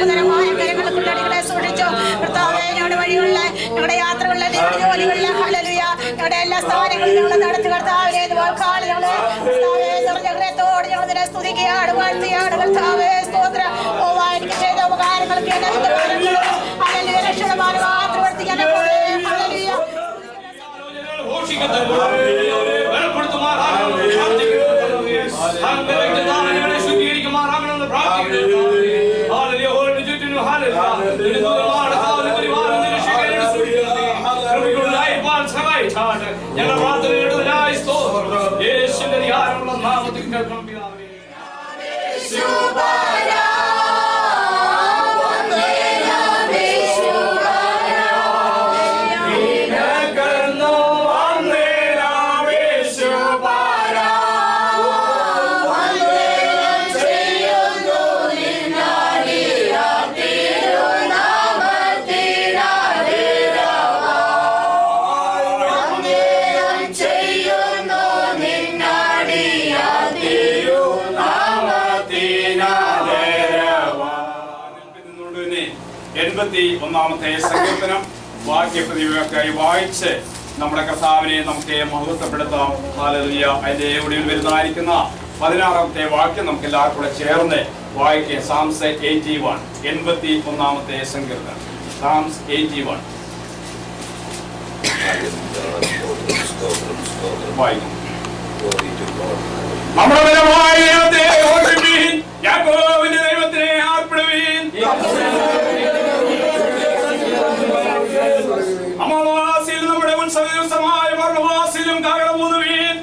അത്ഭുതകരമായ കാര്യങ്ങളെ അടികളെ സൂക്ഷിച്ചു. കർത്താവേ, ഞങ്ങളുടെ വഴികളിൽ, ഞങ്ങളുടെ യാത്രകളിൽ, ഞങ്ങളുടെ ജോലികളിൽ, ഹല്ലേലൂയ, ഞങ്ങളുടെ എല്ലാ സ്ഥാനങ്ങളിലും ഞങ്ങൾ നടത്തി കർത്താവിനെ ഹൃദയത്തോട് ഞങ്ങൾ ഇതിനെ സ്തുതിക്കുകയാണ്, വാഴ്ത്തുകയാണ്. കർത്താവേ, സ്തോത്രം. എനിക്ക് ചെയ്ത ഉപകാരങ്ങൾക്ക് രക്ഷണമാണ് മാത്രം വർത്തിക്കാൻ. ഞങ്ങൾ പ്രാർത്ഥനയുള്ളതിനായി സ്തോത്രം. യേശുവിന്റെ അധികാരമുള്ള നാമത്തിൽ കേൾക്കണം പിതാവേ. ഒന്നാമത്തെ സങ്കീർത്തനം വാക്യപ്രതികൾക്കായി വായിച്ച് നമ്മുടെ കർത്താവിനെ നമുക്ക് മഹത്വപ്പെടുത്താം. ഹല്ലേലൂയ. അതിന്റെ ഒടുവിൽ വരുന്നതായിരിക്കുന്ന 16ാമത്തെ വാക്യം നമുക്ക് എല്ലാവർക്കും കൂടെ ചേർന്ന് വായിക്കാം. സാംസ് 81, 81ാമത്തെ സങ്കീർത്തനം. സാംസ് 81 വായിക്കും. നമ്മുടെ ബലമായ ദൈവത്തെ ഓർമ്മിപ്പീൻ, യാക്കോബിന്റെ ദൈവത്തിനെ ആർപ്പിടുവീൻ. അമാവാസിയിൽ നമ്മുടെ ഉത്സവ ദിവസമായ പർവ്വവാസിയിലും കാഹളമൂതുവീൻ.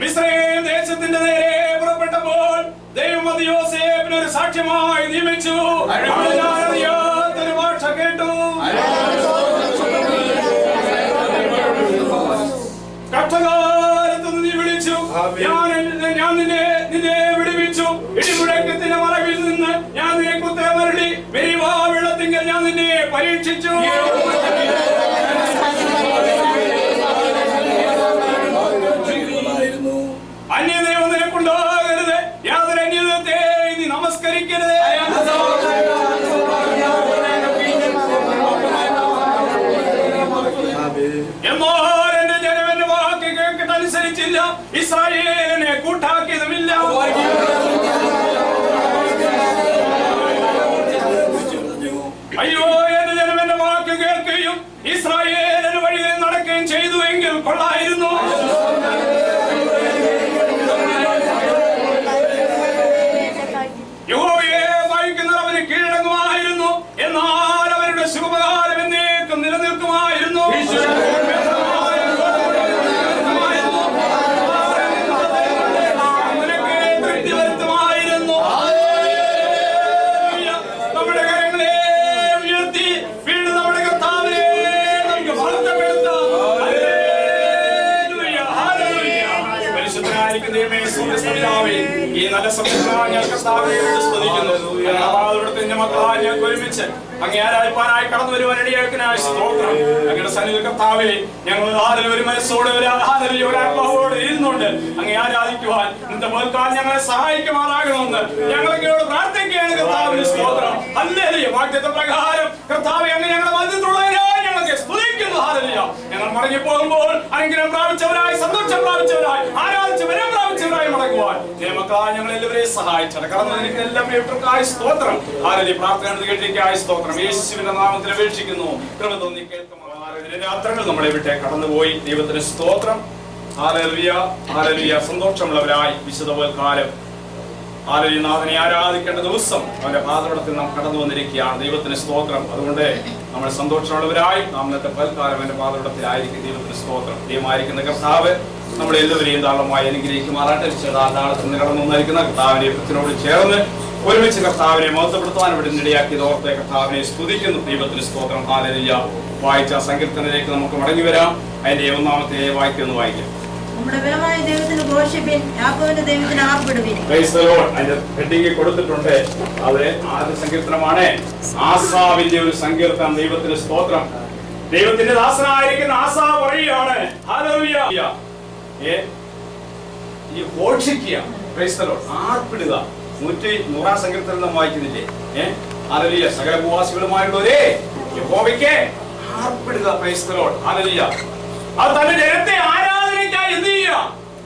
മിസ്രയീം ദേശത്തിന്റെ നേരെ പുറപ്പെട്ടപ്പോൾ ദൈവം അത് യോസേഫിന് ഒരു സാക്ഷ്യമായി നിയമിച്ചു. അറിയാത്തൊരു ഭാഷ കേട്ടു. കഷ്ടകാലത്ത് നീ വിളിച്ചു, ഞാൻ നിന്നെ വിടുവിച്ചു. ഇടിമുഴക്കത്തിന്റെ മറവിൽ നിന്ന് ഞാൻ നിനക്ക് ഉത്തരമരുളി. വെരിവാ വെള്ളത്തിങ്കൽ ഞാൻ നിന്നെ പരീക്ഷിച്ചു. അന്യദൈവം നിനക്കുണ്ടാകരുത്, യാതൊരു അന്യദൈവത്തെ നീ നമസ്കരിക്കരുത്. എന്നാൽ എന്റെ ജനം എന്റെ വാക്ക് കേട്ടിട്ടനുസരിച്ചില്ല, ഇസ്രായേലിനെ കൂട്ടാക്കിയതുമില്ല. അയ്യോ, എന്റെ ജനം എന്റെ വാക്ക് കേൾക്കുകയും ഇസ്രായേലിന്റെ വഴിയിൽ നടക്കുകയും ചെയ്തു എങ്കിൽ കൊള്ളായിരുന്നു. യഹോവയെ ഭയക്കുന്നവർ അവന് കീഴടങ്ങുമായിരുന്നു. എന്നാൽ അവരുടെ ശുഭകാലം എന്നേക്കും നിലനിൽക്കുമായിരുന്നു. തൃപ്തി വരുത്തുമായിരുന്നു. നമ്മുടെ കരങ്ങളെ ഉയർത്തി വീണ്ടും നമ്മുടെ കർത്താവിനെ നമുക്ക് വാഴ്ത്തപ്പെടുത്താം. പരിശുദ്ധനായിരിക്കുന്ന ദൈവമേ, സ്വർഗ്ഗസ്ഥനായ ഈ നല്ല സമയത്താണ് ഞാൻ കർത്താവിനെ സ്തുതിക്കുന്നു. ഇവിടുത്തെ മക്കളായി ഞങ്ങൾക്ക് ഒരുമിച്ച് അങ്ങേ ആരാധിപ്പാനായി കടന്നു വരുവാൻ ഇടയാക്കിനായി സ്തോത്രം. അങ്ങയുടെ സന്നിധി കർത്താവേ, ഞങ്ങൾ ഒരു മനസ്സോടെ ഒരു ആത്മാവോടെ ഇരുന്നുകൊണ്ട് അങ്ങേ ആരാധിക്കുവാൻ ഇന്നത്തെ പോൽക്കാലം ഞങ്ങളെ സഹായിക്കുമാറാകണമെന്ന് ഞങ്ങൾ അങ്ങയോട് പ്രാർത്ഥിക്കുകയാണ്. കർത്താവിന് സ്തോത്രം. ഹല്ലേലൂയ. വാഗ്ദത്ത പ്രകാരം കർത്താവേ, അങ്ങ് ഞങ്ങളുടെ മധ്യത്തിലുള്ളവരായി ഞങ്ങൾക്ക് സ്തുതിക്കുന്നു. ഹല്ലേലൂയ. ഞങ്ങൾ മടങ്ങി പോകുമ്പോൾ അനുഗ്രഹം പ്രാപിച്ചവരായി, സന്തോഷം പ്രാപിച്ചവരായി, ആരാധിച്ച് വരം പ്രാപിച്ചവരായി മടങ്ങുവാൻ മക്കളായി ഞങ്ങൾ എല്ലാവരെയും സഹായിച്ചത് കടന്നു എല്ലാം സ്തോത്രം. ഹല്ലേലൂയ. പ്രാർത്ഥന കേട്ടിരിക്കായി സ്തോത്രം. യേശുവിന്റെ നാമത്തിൽ അപേക്ഷിക്കുന്നു. കൃപ തോന്നി കേൾക്കുമാറാകട്ടെ. രാത്രികൾ നമ്മളെ വിട്ട് കടന്നുപോയി. ദൈവത്തിന് സ്തോത്രം. ഹല്ലേലൂയ. ഹല്ലേലൂയ. സന്തോഷമുള്ളവരായി വിശുദ്ധകാലം ഹല്ലേലൂയ നാഥനെ ആരാധിക്കേണ്ട ദിവസം അവന്റെ പാദപീഠത്തിൽ നാം കടന്നു വന്നിരിക്കുകയാണ്. ദൈവത്തിന് സ്തോത്രം. അതുകൊണ്ട് നമ്മൾ സന്തോഷമുള്ളവരായി നാം ഇന്നത്തെ പൽക്കാലം അവന്റെ പാദപീഠത്തിലായിരിക്കും. ദൈവത്തിന് സ്തോത്രം. ദൈവമായിരിക്കുന്ന കർത്താവ് നമ്മളെ എല്ലാവരെയും ധാരാളമായി അനുഗ്രഹിക്കുമാറാട്ടെ. നാളത്തിൽ നിന്ന് കടന്നു വന്നിരിക്കുന്ന കർത്താവിനെ പത്തിനോട് ചേർന്ന് ഒരുമിച്ച് കർത്താവിനെ മഹത്വപ്പെടുത്താൻ ഇവിടെ ഇടയാക്കിയത് ഓർത്തെ കർത്താവിനെ സ്തുതിക്കുന്നു. ദൈവത്തിന് സ്തോത്രം. ഹല്ലേലൂയ. വായിച്ച സങ്കീർത്തനത്തിലേക്ക് നമുക്ക് മടങ്ങി വരാം. അതിന്റെ 1ാമത്തെ വാക്യം ഒന്ന് വായിക്കാം. നമ്മുടെ ബലമായ ദൈവത്തിന് ഘോഷിപ്പിൻ, യാക്കോബിന്റെ ദൈവത്തിന് ആർപ്പിടുവിൻ. Praise the lord. അതിന്റെ ഹെഡിംഗ് കൊടുത്തിട്ടുണ്ട്. അത് ആദ്യ സങ്കീർത്തനമാണ്. ആസാവിന്റെ ഒരു സങ്കീർത്തനം. ദൈവത്തിന് സ്തോത്രം. ദൈവത്തിന്റെ ദാസനായിരിക്കുന്ന ആസാവ് പറയുകയാണ്, ഹല്ലേലൂയ, ഈ ഘോഷിക്കുക പ്രൈസ് ദി ലോർഡ്. ആർപ്പിടുക. 100 സങ്കീർത്തനം നാം വായിക്കുന്നില്ലേ? ഹല്ലേലൂയ. സകല ഭൂവാസികളുമായുള്ളവരേ യഹോവയ്ക്ക് ആർപ്പിടുക. Praise the lord. ഹല്ലേലൂയ. അത് തന്റെ ജനത്തെ ആരാധനയ്ക്കായി എന്ത് ചെയ്യുക?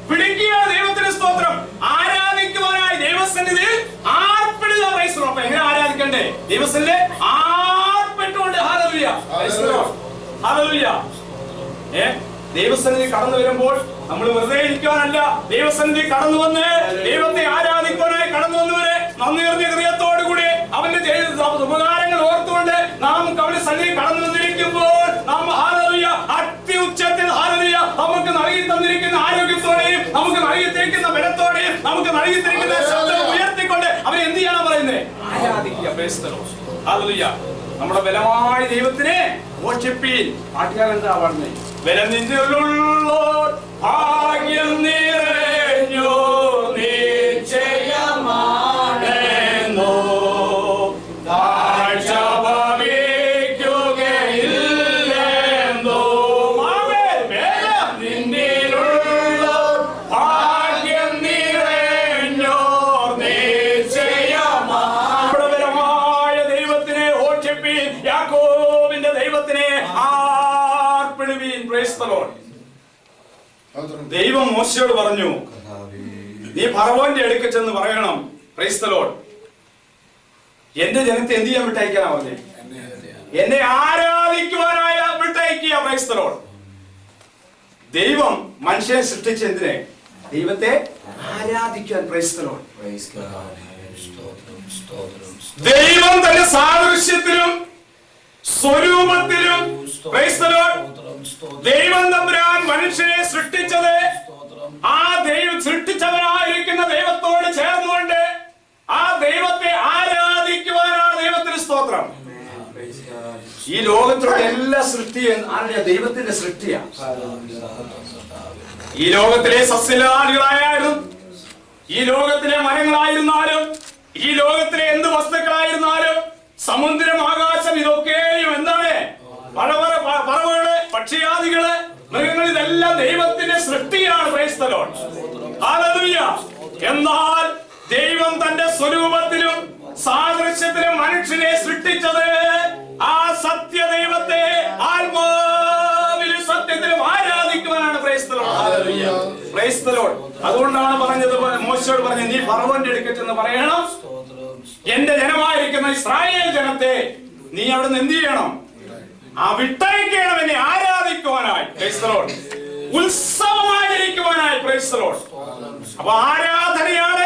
പിടിക്കുക. ദൈവത്തിന് സ്തോത്രം. ആരാധിക്കുവാനായി ദൈവസന്നിധിയിൽ ആർപ്പിടുക. Praise the lord. അപ്പൊ എങ്ങനെ ആരാധിക്കണ്ടേ? ദൈവസന്നിധിയിൽ ആർപ്പിട്ടുകൊണ്ട്. ഹല്ലേലൂയ. Praise the lord. ഹല്ലേലൂയ. ദൈവസന്നിധി കടന്നു വരുമ്പോൾ നമ്മൾ വെറുതെ ഇരിക്കാനല്ല, ദൈവസന്നിധി കടന്നു വന്ന് ദൈവത്തെ ആരാധിക്കാനായി കടന്നു വന്നവരെ നന്ദി നിറഞ്ഞ ഹൃദയത്തോടുകൂടി അവന്റെ ചെയ്ത ഉപകാരങ്ങൾ ഓർത്തുകൊണ്ട് നാം അവന്റെ സന്നിധി കടന്നു വന്നിരിക്കുമ്പോൾ നാം ഹല്ലേലൂയ അത്യുച്ചത്തിൽ ഹല്ലേലൂയ നമുക്ക് നൽകി തന്നിരിക്കുന്ന ആരോഗ്യത്തോടെയും നമുക്ക് നൽകിയിരിക്കുന്ന ബലത്തോടെയും നമുക്ക് നൽകിയിരിക്കുന്ന ശബ്ദം ഉയർത്തിക്കൊണ്ട് അവരെ എന്ത് ചെയ്യണം പറയുന്നത്? ആരാധിക്കുക. Price the lord. ഹല്ലേലൂയ. നമ്മുടെ ബലമായ ദൈവത്തിനെ വർഷിപ്പീൻ. പാട്ടുകാരൻ എന്താ പറഞ്ഞത്? ബലം നിന്നിലുള്ളോർ ഭാഗ്യം നിറഞ്ഞോ നിശ്ചയമാണെന്നോ താഴ്ച ഭവിക്കുകയില്ലെന്നോ. ബലം നിന്നിലുള്ളോർ ഭാഗ്യം നിറഞ്ഞോ നിശ്ചയമാണ്. ബലമായ ദൈവത്തിനെ ഓർഷിപ്പീൻ. യാക്കോബിന്റെ ദൈവത്തിനെ ആർപ്പിടുവീൻ. Price the lord. ദൈവം മോശയോട് പറഞ്ഞു, നീ ഫറവോന്റെ അടുക്കൽ ചെന്ന് പറയണം. Praise the lord. എന്റെ ജനത്തെ എന്ത് ചെയ്യാൻ വിട്ടയക്കാനാ പറഞ്ഞേ? എന്നെ ആരാധിക്കുവാനായി വിട്ടയക്കുക. Praise the lord. ദൈവം മനുഷ്യനെ സൃഷ്ടിച്ച എന്തിനെ? ദൈവത്തെ ആരാധിക്കാൻ. Praise the lord. ദൈവം തന്റെ സാദൃശ്യത്തിലും സ്വരൂപത്തിലും പ്രൈസ് ദി ലോർഡ് ദൈവം തമ്പുരാൻ മനുഷ്യനെ സൃഷ്ടിച്ചത് ആ ദൈവം സൃഷ്ടിച്ചവനായിരിക്കുന്ന ദൈവത്തോട് ചേർന്നുകൊണ്ട് ആ ദൈവത്തെ ആരാധിക്കുവാനാണ്. ദൈവത്തിന് സ്തോത്രം. ഈ ലോകത്തിലുള്ള എല്ലാ സൃഷ്ടിയും ആരുടെ? ദൈവത്തിന്റെ സൃഷ്ടിയാണ്. ഈ ലോകത്തിലെ സസ്യലാദികളായാലും ഈ ലോകത്തിലെ മരങ്ങളായിരുന്നാലും ഈ ലോകത്തിലെ എന്ത് വസ്തുക്കളായിരുന്നാലും സമുദ്രം, ആകാശം, ഇതൊക്കെയും എന്താണ്? പറവകള്, പക്ഷിയാദികള്, മൃഗങ്ങൾ, ഇതെല്ലാം ദൈവത്തിന്റെ സൃഷ്ടിയാണ്. Price the lord. ഹല്ലേലൂയ. എന്നാൽ ദൈവം തന്റെ സ്വരൂപത്തിലും സാദൃശ്യത്തിലും മനുഷ്യനെ സൃഷ്ടിച്ചത് ആ സത്യ ദൈവത്തെ ആത്മാവിലും സത്യത്തിലും ആരാധിക്കുവാനാണ്. Praise the lord. ഹല്ലേലൂയ. Praise the lord. അതുകൊണ്ടാണ് പറഞ്ഞത്, മോശയോട് പറഞ്ഞത്, നീ ഫറവോന്റെ അടുക്കൽ ചെന്ന് പറയണം, എന്റെ ജനമായിരിക്കുന്ന ഇസ്രായേൽ ജനത്തെ നീ അവിടെ നിന്ന് എന്ത് ചെയ്യണം? ആ വിട്ടയക്കണം, എന്നെ ആരാധിക്കുവാനായി. Praise the lord. ഉത്സവമാചരിക്കുവാനായി. Praise the lord. അപ്പൊ ആരാധനയാണ്,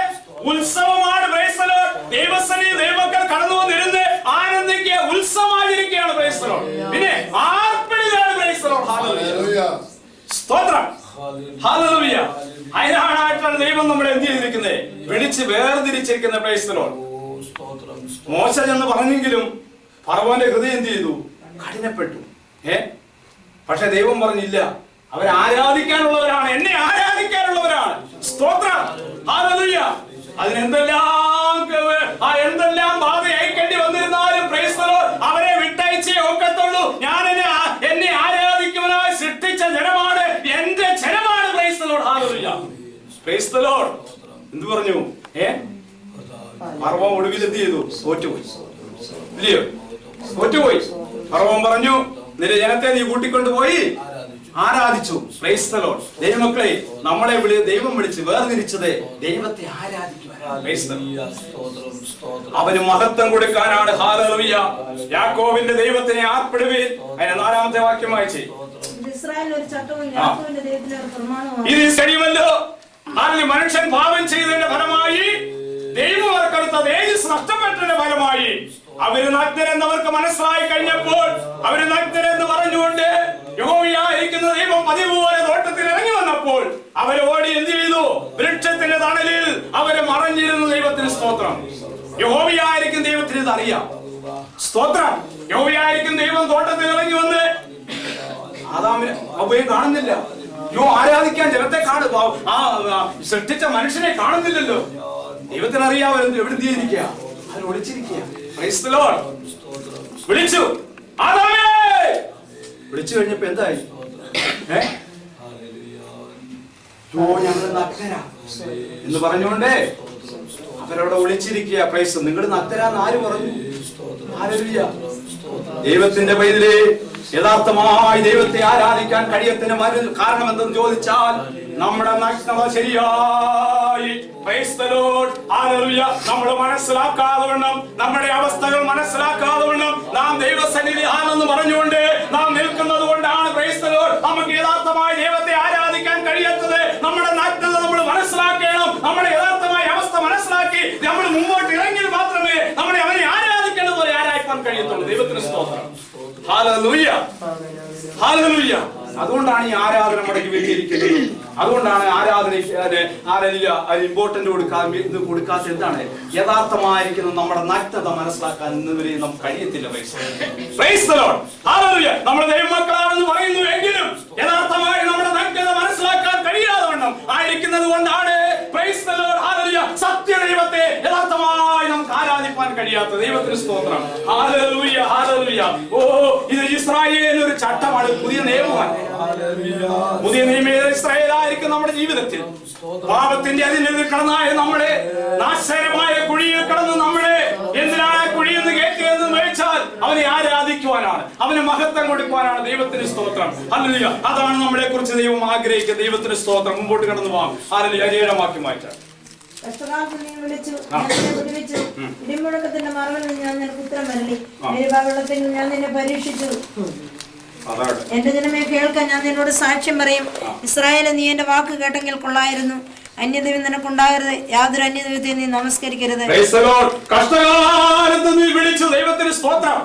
ഉത്സവമാണ്. Praise the lord. ദൈവസന്നിധി ദൈവമക്കൾ കടന്നു വന്നിരുന്ന് ആനന്ദിക്കുക, ഉത്സവമാചരിക്കുകയാണ്. Praise the lord. പിന്നെ ആർപ്പിടുകയാണ്. Praise the lord. ഹല്ലേലൂയ. സ്തോത്രം. ഹല്ലേലൂയ. അതിനാണ് ദൈവം നമ്മളെ എന്ത് ചെയ്തിരിക്കുന്നത്? വിളിച്ച് വേർതിരിച്ചിരിക്കുന്നത്. Price the Lord. മോശ എന്ന് പറഞ്ഞെങ്കിലും ഫറവോന്റെ ഹൃദയം എന്ത് ചെയ്തു? കഠിനപ്പെട്ടു. പക്ഷെ ദൈവം പറഞ്ഞില്ല, അവർ ആരാധിക്കാനുള്ളവരാണ്, എന്നെ ആരാധിക്കാനുള്ളവരാണ്. സ്തോത്രം. ഹല്ലേലൂയ. എന്തെല്ലാം ബാധ അയക്കേണ്ടി വന്നിരുന്നാലും പ്രൈസ് ദി ലോർഡ് അവരെ വിട്ടയച്ചേ ഒക്കത്തുള്ളൂ. ഞാൻ എന്നെ ആരാധിക്കുവാനായി സൃഷ്ടിച്ച ജനമാണ്, എന്റെ ജനമാണ്. Praise the lord. ഹല്ലേലൂയ. Praise the lord. എന്ത് പറഞ്ഞു? ഫറവോൻ ഒടുവിൽ എന്ത് ചെയ്തു? തോറ്റുപോയി. ഇല്ലയോ? തോറ്റുപോയി. ഫറവോൻ പറഞ്ഞു, നിന്റെ ജനത്തെ നീ കൂട്ടിക്കൊണ്ടുപോയി ആരാധിച്ചു. Price the Lord. ദൈവമക്കളെ, നമ്മളെ ദൈവം വിളിച്ച് വേർതിരിച്ചത് ദൈവത്തെ ആരാധിക്കുവാൻ. അവന് മഹത്വം കൊടുക്കാനാണ്. ഹല്ലേലൂയ. യാക്കോബിന്റെ ദൈവത്തിനെ ആർപ്പിടുവീൻ. അതിന്റെ 4-ാമത്തെ വാക്യം വായിച്ചേ. ഇത് കഴിയുമല്ലോ. മനുഷ്യൻ പാപം ചെയ്തതിന്റെ ഫലമായി ദൈവം അവർക്കെടുത്ത തേജസ് നഷ്ടപ്പെട്ടതിന്റെ ഫലമായി അവര് നഗ്നരെന്നവർക്ക് മനസ്സിലായി കഴിഞ്ഞപ്പോൾ അവര് നഗ്നരെന്ന് പറഞ്ഞുകൊണ്ട് യഹോവയായിരിക്കുന്ന ദൈവം പതിവ് പോലെ തോട്ടത്തിൽ ഇറങ്ങി വന്നപ്പോൾ അവർ ഓടി എന്ത് ചെയ്തു? വൃക്ഷത്തിന്റെ തണലിൽ അവര് മറഞ്ഞിരുന്നു. ദൈവത്തിന് സ്തോത്രം. യഹോവയായിരിക്കും ദൈവത്തിന് ഇത് അറിയാം. സ്തോത്രം. യഹോവയായിരിക്കും ദൈവം തോട്ടത്തിൽ ഇറങ്ങി വന്ന് ആദാമിനെ അവയെ കാണുന്നില്ല. ആരാധിക്കാൻ ജനത്തെ സൃഷ്ടിച്ച മനുഷ്യനെ കാണുന്നില്ലല്ലോ. ദൈവത്തിനറിയാം എവിടെ എത്തിയിരിക്കുക, അതിൽ ഒളിച്ചിരിക്കുക. Price the Lord. വിളിച്ചു, ആദാമേ. വിളിച്ചു കഴിഞ്ഞപ്പോ എന്തായി? ഞങ്ങൾ നഗ്നരാ എന്ന് പറഞ്ഞുകൊണ്ട് അവരവിടെ ഒളിച്ചിരിക്കുക. പ്രൈസ്, നിങ്ങൾ നഗ്നരാന്ന് ആര് പറഞ്ഞു? ഹല്ലേലൂയ. ദൈവത്തിന്റെ പൈതലേ, യഥാർത്ഥമായി ദൈവത്തെ ആരാധിക്കാൻ കഴിയത്തിന് കാരണം എന്തെന്ന് ചോദിച്ചാൽ നമ്മുടെ നഗ്നത ശരിയായി നമ്മൾ മനസ്സിലാക്കാതെ വണ്ണം, നമ്മുടെ അവസ്ഥകൾ മനസ്സിലാക്കാതെ വണ്ണം നാം ദൈവസന്നിധി ആണെന്ന് പറഞ്ഞുകൊണ്ട് നാം നിൽക്കുന്നത് കൊണ്ടാണ് നമുക്ക് യഥാർത്ഥമായി ദൈവത്തെ ആരാധിക്കാൻ കഴിയാത്തത്. നമ്മുടെ നഗ്നത നമ്മൾ മനസ്സിലാക്കണം. നമ്മുടെ യഥാർത്ഥമായ അവസ്ഥ മനസ്സിലാക്കി നമ്മൾ മുമ്പോട്ട് ഇറങ്ങിയത് മാത്രമേ നമ്മളെ അവനെ ആരാധിക്കേണ്ടത് പോലെ ആരാധിക്കാൻ കഴിയത്തുള്ളൂ. ദൈവത്തിന് സ്തോത്രം. Hallelujah, hallelujah. അതുകൊണ്ടാണ് ഈ ആരാധന മുടക്കി വെച്ചിരിക്കുന്നത്. അതുകൊണ്ടാണ് ഇമ്പോർട്ടന്റ് കൊടുക്കാത്ത. എന്താണ് യഥാർത്ഥമായിരിക്കുന്ന നമ്മുടെ നഗ്നത മനസ്സിലാക്കാൻ ഇന്നുവരെയും നമുക്ക് കഴിയത്തില്ല. നമ്മുടെ ദൈവമക്കളാണെന്ന് പറയുന്നു എങ്കിലും യഥാർത്ഥമായി നമ്മുടെ നഗ്നത മനസ്സിലാക്കാൻ കഴിയാതെ വണ്ണം ആയിരിക്കുന്നത് കൊണ്ടാണ് സത്യദൈവത്തെ യഥാർത്ഥമായി നമുക്ക് ആരാധിക്കാൻ കഴിയാത്ത. ദൈവത്തിന് സ്തോത്രം. Hallelujah, hallelujah. ഓ, ഇത് ഇസ്രായേലിന് ഒരു ചട്ടമാണ്, പുതിയ നിയമമാണ്. പുതിയ നിയമം ഇസ്രായേലായിരിക്കും നമ്മുടെ ജീവിതത്തിൽ. പാപത്തിന്റെ അതിനിൽ കടന്നായ നമ്മുടെ നാശകരമായ കുഴിയിൽ കടന്ന് നമ്മുടെ എന്തിനാണ് കുഴിയെന്ന് കേൾക്കുകയെന്ന് വെച്ചാൽ അവനെ ആരാധിക്കുവാനാണ്, അവന് മഹത്വം കൊടുക്കുവാനാണ്. ദൈവത്തിന് സ്തോത്രം. ഹല്ലേലൂയ. അതാണ് നമ്മളെ കുറിച്ച് ദൈവം ആഗ്രഹിക്കുക. ദൈവത്തിന് സ്തോത്രം. മുമ്പോട്ട് കടന്നു പോകാം. ഹല്ലേലൂയ. അരിയമാക്കി മാറ്റാം. ഇടിമുഴക്കത്തിന്റെ മറവിൽ ഞാൻ നിനക്ക് ഉത്തരം വരളി, വെള്ളത്തിൽ ഞാൻ നിന്നെ പരീക്ഷിച്ചു. എന്റെ ജനമേ കേൾക്കാൻ, ഞാൻ നിന്നോട് സാക്ഷ്യം പറയും. ഇസ്രായേലെ, നീ എന്റെ വാക്ക് കേട്ടെങ്കിൽ കൊള്ളായിരുന്നു. അന്യദൈവം നിനക്കുണ്ടാകരുത്, യാതൊരു അന്യദൈവത്തെ നീ നമസ്കരിക്കരുത്. കഷ്ടകാലത്ത് നീ വിളിച്ചു ദൈവത്തിന് സ്തോത്രം.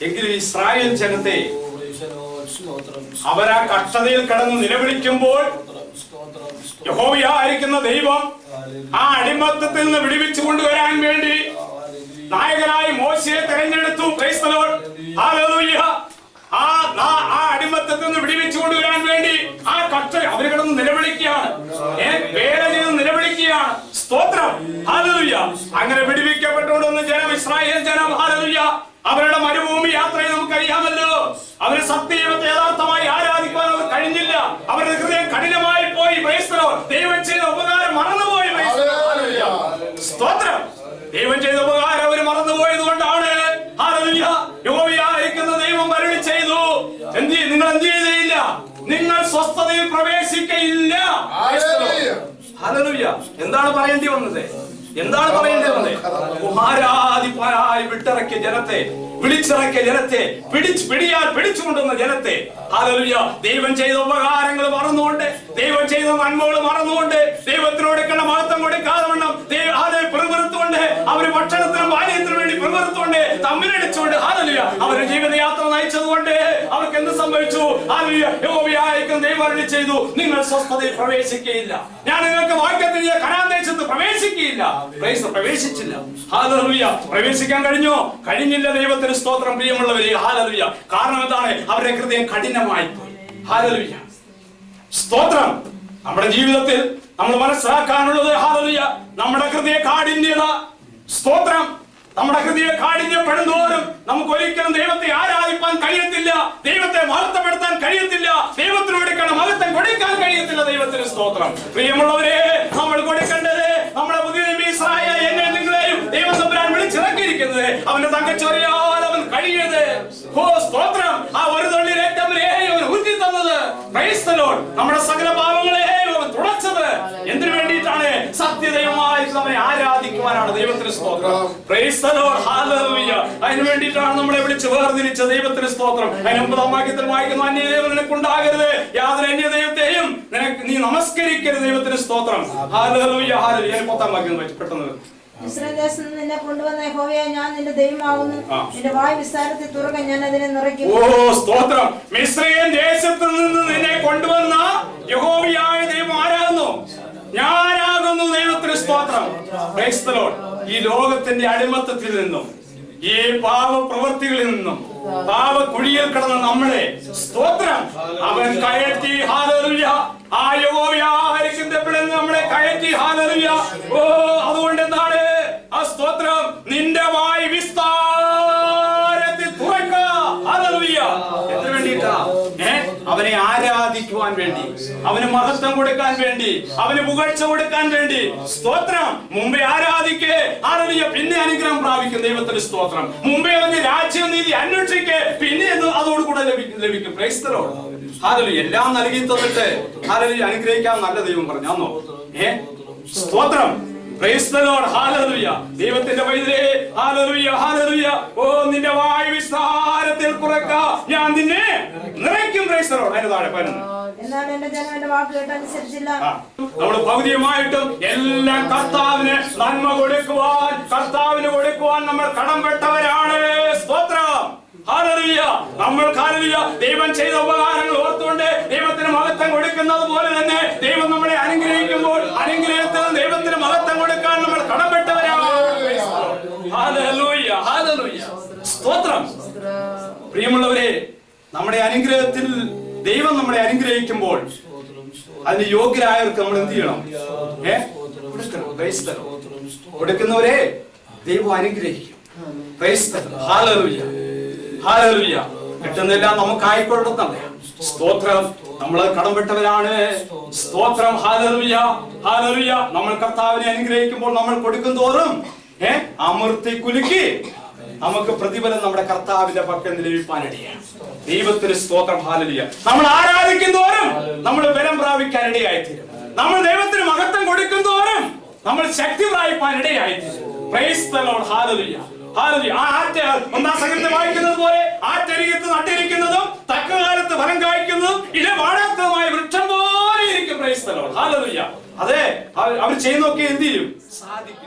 എങ്കിലും ഇസ്രായേൽ ജനത്തെ അവരാ കഷ്ടതയിൽ കടന്ന് നിലവിളിക്കുമ്പോൾ യഹോവയായിരിക്കുന്ന ദൈവം ആ അടിമത്തത്തിൽ നിന്ന് വിടുവിച്ചു കൊണ്ടുവരാൻ വേണ്ടി നായകനായി മോശയെ തെരഞ്ഞെടുത്തു. Price the lord. ഹല്ലേലൂയ. ആ അടിമത്തത്തിൽ നിന്ന് വിടുവിച്ചു കൊണ്ടുവരാൻ വേണ്ടി ആ അവര് കിടന്ന് നിലവിളിക്കുകയാണ്, വേല ചെയ്ത് നിലവിളിക്കുകയാണ്. സ്തോത്രം. ഹല്ലേലൂയ. അങ്ങനെ വിടുവിക്കപ്പെട്ടുകൊണ്ടുവന്ന ജനം, ഇസ്രായേൽ ജനം, ഹല്ലേലൂയ, അവരുടെ മരുഭൂമി യാത്രയെ നമുക്കറിയാമല്ലോ. അവര് സത്യദൈവത്തെ യഥാർത്ഥമായി ആരാധിക്കാൻ അവർ കഴിഞ്ഞില്ല. അവരുടെ ഹൃദയം കഠിനമായി പോയി. ദൈവം ചെയ്ത ഉപകാരം മറന്നുപോയി. സ്തോത്രം. ദൈവം ചെയ്ത ഉപകാരം അവർ മറന്നുപോയത് കൊണ്ടാണ് യഹോവയായിരിക്കുന്ന ദൈവം അരുളി ചെയ്തു, നിങ്ങൾ എന്ത് ചെയ്തില്ല? നിങ്ങൾ സ്വസ്ഥതയിൽ പ്രവേശിക്കയില്ല. ഹല്ലേലൂയ. എന്താണ് പറയേണ്ടി വന്നത്? എന്താണ് പറയേണ്ടി വന്നത്? ആരാധിപ്പാനായി വിട്ടിറക്കിയ ജനത്തെ, വിളിച്ചിറക്കിയ ജനത്തെ, പിടിച്ചുകൊണ്ടുവന്ന ജനത്തെ, ഹല്ലേലൂയ, ദൈവം ചെയ്ത ഉപകാരങ്ങൾ മറന്നുകൊണ്ട്, ദൈവം ചെയ്ത നന്മകൾ മറന്നുകൊണ്ട്, ദൈവത്തിനോട് കണ്ട മഹത്വം കൊടുക്കാതെ വണ്ണം പിറുപിറുത്തുകൊണ്ട്, അവര് ഭക്ഷണത്തിനും പാനീയത്തിനും വേണ്ടി പിറുപിറുത്തുകൊണ്ട്, തമ്മിലടിച്ചുകൊണ്ട്, ഹല്ലേലൂയ, അവരുടെ ജീവിതയാത്ര നയിച്ചതുകൊണ്ട് അവർക്ക് എന്ത് സംഭവിച്ചു? ഹല്ലേലൂയ. യഹോവയായിരിക്കുന്ന ദൈവം അരുളി ചെയ്തു, നിങ്ങൾ സ്വസ്ഥതയിൽ പ്രവേശിക്കുകയില്ല. ഞാൻ നിങ്ങൾക്ക് വാഗ്ദത്തം ചെയ്ത കനാൻ ദേശത്ത് പ്രവേശിക്കുകയില്ല. പ്രവേശിച്ചില്ല. ഹല്ലേലൂയ. പ്രവേശിക്കാൻ കഴിഞ്ഞോ? കഴിഞ്ഞില്ല. ദൈവത്തിന് സ്തോത്രം. പ്രിയമുള്ളവരെ, ഹല്ലേലൂയ. കാരണം എന്താണ്? അവരുടെ ഹൃദയം കഠിനമായി പോയി. ഹല്ലേലൂയ. സ്തോത്രം. നമ്മുടെ ജീവിതത്തിൽ നമ്മൾ മനസ്സിലാക്കാനുള്ളത്, ഹല്ലേലൂയ, നമ്മുടെ ഹൃദയ കാഠിന്യത. സ്തോത്രം. നമ്മുടെ ഹൃദയ കാഠിന്യപ്പെടുന്നോറും നമുക്ക് ഒരിക്കലും ദൈവത്തെ ആരാധിക്കാൻ കഴിയത്തില്ല, ദൈവത്തെ മഹത്വപ്പെടുത്താൻ കഴിയത്തില്ല, ദൈവത്തിനോട് മഹത്വം കൊടുക്കാൻ കഴിയത്തില്ല. ദൈവത്തിന് സ്തോത്രം. പ്രിയമുള്ളവരെ, നമ്മൾ കൊടുക്കേണ്ടത് നമ്മുടെ പുതിയ ഇസ്രായേൽ എന്നെ നിങ്ങളെയും ദൈവം തമ്പുരാൻ വിളിച്ചിറക്കിയിരിക്കുന്നത് അവന്റെ തങ്കച്ചൊറിയാൽ അവൻ കഴിയത്. ഓ സ്തോത്രം. ആ ഒരു തുള്ളി രക്തത്തിനെയും അവൻ ഊറ്റി തന്നത്. Price the Lord. നമ്മുടെ സകല പാപങ്ങളെയും അവൻ തുടച്ചത് എന്തിനു വേണ്ടിയിട്ടാണ്? സത്യദൈവമായി അവനെ ആരാധിക്കുവാനാണ്. ദൈവത്തിന് സ്തോത്രം. Price the lord. ഹല്ലേലൂയ. അതിനു വേണ്ടിയിട്ടാണ് നമ്മളെ വിളിച്ച് വേർതിരിച്ച. ദൈവത്തിന് സ്തോത്രം. അതിന് 9-ാം വാക്യത്തിൽ വായിക്കുന്നു, അന്യദൈവം നിനക്കുണ്ടാകരുത്, യാതൊരു അന്യദൈവത്തെയും നീ നമസ്കരിക്കരുത്. ദൈവത്തിന് സ്തോത്രം. Hallelujah, hallelujah. 10-ാം വാക്യം പെട്ടെന്ന്. ഇസ്രായേൽ ദേശത്ത് നിന്നെ കൊണ്ടുവന്ന യഹോവയായ ഞാൻ നിന്റെ ദൈവമാകുന്നു, നിന്റെ വായ് വിസ്താരത്തിൽ തുറക്കാൻ ഞാൻ അതിനെ നിറയ്ക്കും. ഓ സ്തോത്രം. മിസ്രയീം ദേശത്ത് നിന്ന് നിന്നെ കൊണ്ടുവന്ന യഹോവയായ ദൈവം ആരാകുന്നു? ഞാനാകുന്നു. ദൈവത്തിന് സ്തോത്രം. Price the Lord. ഈ ലോകത്തിന്റെ അടിമത്തത്തിൽ നിന്നും, ഈ പാപപ്രവൃത്തികളിൽ നിന്നും, പാപക്കുഴിയിൽ കിടന്ന നമ്മളെ, സ്തോത്രം, അവൻ കയറ്റി. ഹല്ലേലൂയ. ആ യഹോവയായിരിക്കുന്ന നമ്മളെ കയറ്റി. ഹല്ലേലൂയ. ഓ അതുകൊണ്ട് എന്താണ് ആ സ്തോത്രം? നിന്റെ വായ് വിസ്താരത്തിൽ തുറക്കുക. ഹല്ലേലൂയ. എന്തിനു വേണ്ടിയിട്ടാ? അവനെ ആരാധിക്കുവാൻ കൊടുക്കുവാൻ വേണ്ടി, അവന് മഹത്വം കൊടുക്കാൻ വേണ്ടി, അവന് പുകഴ്ച കൊടുക്കാൻ വേണ്ടി. സ്തോത്രം. മുമ്പേ ആരാധിക്ക്, ഹല്ലേലൂയ, പിന്നെ അനുഗ്രഹം പ്രാപിക്കും. ദൈവത്തിന്റെ സ്തോത്രം. മുമ്പേ അവന് രാജ്യം നീതി അന്വേഷിക്ക്, പിന്നെ അതോടുകൂടെ ലഭിക്കും. Price the lord. ഹല്ലേലൂയ. എല്ലാം നൽകി തന്നിട്ട് ഹല്ലേലൂയ അനുഗ്രഹിക്കാൻ നല്ല ദൈവം പറഞ്ഞാന്നോ? സ്തോത്രം. Price the lord. ഹല്ലേലൂയ. ദൈവത്തിന്റെ പൈതലേ, ഹല്ലേലൂയ, ഹല്ലേലൂയ. ഓ, നിന്റെ വായ് വിസ്താരത്തിൽ കുറക്ക, ഞാൻ നിന്നെ നിറയ്ക്കും. Price the lord. അതിന്റെ താഴെ 11. എന്നാൽ എന്റെ ജനം എന്റെ വാക്ക് കേട്ടനുസരിച്ചില്ല. നമ്മൾ ഭൗതികമായിട്ടും എല്ലാം കർത്താവിന് നന്മ കൊടുക്കുവാൻ, കർത്താവിന് കൊടുക്കുവാൻ നമ്മൾ കടംപെട്ടവരാണ്. സ്തോത്രം. ഹല്ലേലൂയ. നമ്മൾ ഹല്ലേലൂയ ദൈവം ചെയ്ത ഉപകാരങ്ങൾ ഓർത്തുകൊണ്ട് ദൈവത്തിന് മഹത്വം കൊടുക്കുന്നത് പോലെ തന്നെ ദൈവം നമ്മളെ അനുഗ്രഹിക്കുമ്പോൾ അനുഗ്രഹത്തിൽ ദൈവത്തിന് മഹത്വം കൊടുക്കാൻ നമ്മൾ കടംപെട്ടവരാണ്. Hallelujah, hallelujah. സ്തോത്രം. പ്രിയമുള്ളവരെ, നമ്മുടെ അനുഗ്രഹത്തിൽ ദൈവം നമ്മളെ അനുഗ്രഹിക്കുമ്പോൾ അതിന് യോഗ്യരായവർക്ക് നമ്മൾ എന്ത് ചെയ്യണം? കൊടുക്കുന്നവരെ ദൈവം അനുഗ്രഹിക്കും. Hallelujah, hallelujah. കിട്ടുന്നെല്ലാം നമുക്ക് ആയിക്കൊള്ളണം. സ്തോത്രം. നമ്മൾ കടംപെട്ടവരാണ്. സ്തോത്രം. Hallelujah, hallelujah. നമ്മൾ കർത്താവിനെ അനുഗ്രഹിക്കുമ്പോൾ നമ്മൾ കൊടുക്കും തോറും അമർത്തി കുലുക്കി നമുക്ക് പ്രതിഫലം നമ്മുടെ കർത്താവിന്റെ പക്കൽ ലഭിക്കാനിടയാണ്. ദൈവത്തിന് സ്തോത്രം. ഹല്ലേലൂയ. നമ്മൾ ആരാധിക്കും തോറും നമ്മൾ ബലം പ്രാപിക്കാൻ ഇടയായിത്തീരും. നമ്മൾ ദൈവത്തിന് മഹത്വം കൊടുക്കും തോറും നമ്മൾ ശക്തി പ്രാപിക്കാൻ ഇടയായിത്തീരും. Praise the lord. ഹല്ലേലൂയ, ഹല്ലേലൂയ. ആ ആറ്റ് 1 സംഗീതത്തിൽ വായിക്കുന്നത് പോലെ ആറ്റരികത്ത് നട്ടിരിക്കുന്നതും തക്ക കാലത്ത് ഫലം കായ്ക്കുന്നതും ഇല വാടാത്തതുമായ വൃക്ഷം പോലെ ഇരിക്കും. Price the lord. ഹല്ലേലൂയ. അതെ, അവർ ചെയ്യുന്നൊക്കെ എന്ത് ചെയ്യും? സാധിക്കും.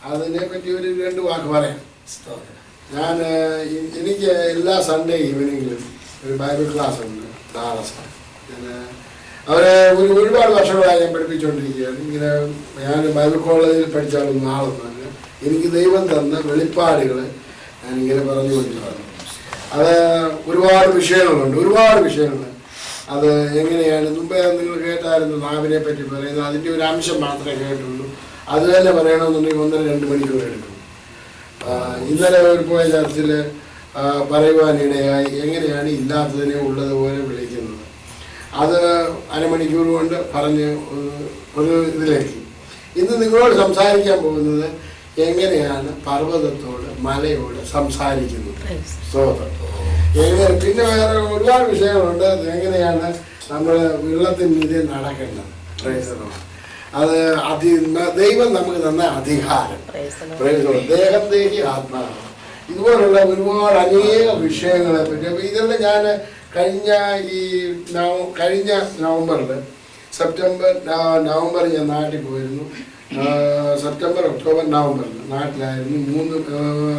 അതിനെ പറ്റി ഒരു 2 വാക്ക് പറയാം. എനിക്ക് എല്ലാ സൺഡേ ഈവനിങ്ങിലും ഒരു ബൈബിൾ ക്ലാസ് ഉണ്ട്. അവരെ ഒരുപാട് വർഷങ്ങളായി ഞാൻ പഠിപ്പിച്ചുകൊണ്ടിരിക്കുകയാണ്. ഇങ്ങനെ ഞാൻ ബൈബിൾ കോളേജിൽ പഠിച്ചാലൊന്നും ആളൊന്നുമല്ല. എനിക്ക് ദൈവം തന്ന വെളിപ്പാടുകൾ ഞാനിങ്ങനെ പറഞ്ഞുകൊണ്ടിരിക്കുന്നു. അത് ഒരുപാട് വിഷയങ്ങളുണ്ട്. അത് എങ്ങനെയാണ് മുമ്പേ നിങ്ങൾ കേട്ടായിരുന്നു നാവിനെ പറ്റി പറയുന്നത്. അതിൻ്റെ ഒരു അംശം മാത്രമേ കേട്ടുള്ളൂ. അത് തന്നെ പറയണമെന്നുണ്ടെങ്കിൽ 1.5-2 മണിക്കൂർ എടുക്കും. ഇന്നലെ പോയ ചർച്ചിൽ പറയുവാനിടയായി എങ്ങനെയാണ് ഇല്ലാത്തതിനെ ഉള്ളതുപോലെ വിളിക്കുന്നത്. അത് അരമണിക്കൂർ കൊണ്ട് പറഞ്ഞ് ഒരു ഇതിലേക്ക്. ഇന്ന് നിങ്ങളോട് സംസാരിക്കാൻ പോകുന്നത് എങ്ങനെയാണ് പർവ്വതത്തോട് മലയോട് സംസാരിക്കുന്നത്. പിന്നെ വേറെ ഒരുപാട് വിഷയങ്ങളുണ്ട്. എങ്ങനെയാണ് നമ്മൾ വെള്ളത്തിനെതിരെ നടക്കേണ്ടത്. അത് ദൈവം നമുക്ക് തന്ന അധികാരം, ദേഹത്തേക്ക് ആത്മാവ്, ഇതുപോലുള്ള ഒരുപാട് അനേക വിഷയങ്ങളെ പറ്റി. അപ്പോൾ ഇതെല്ലാം ഞാൻ കഴിഞ്ഞ നവംബറിൽ നവംബർ ഞാൻ നാട്ടിൽ പോയിരുന്നു. സെപ്റ്റംബർ, ഒക്ടോബർ, നവംബറിൽ നാട്ടിലായിരുന്നു.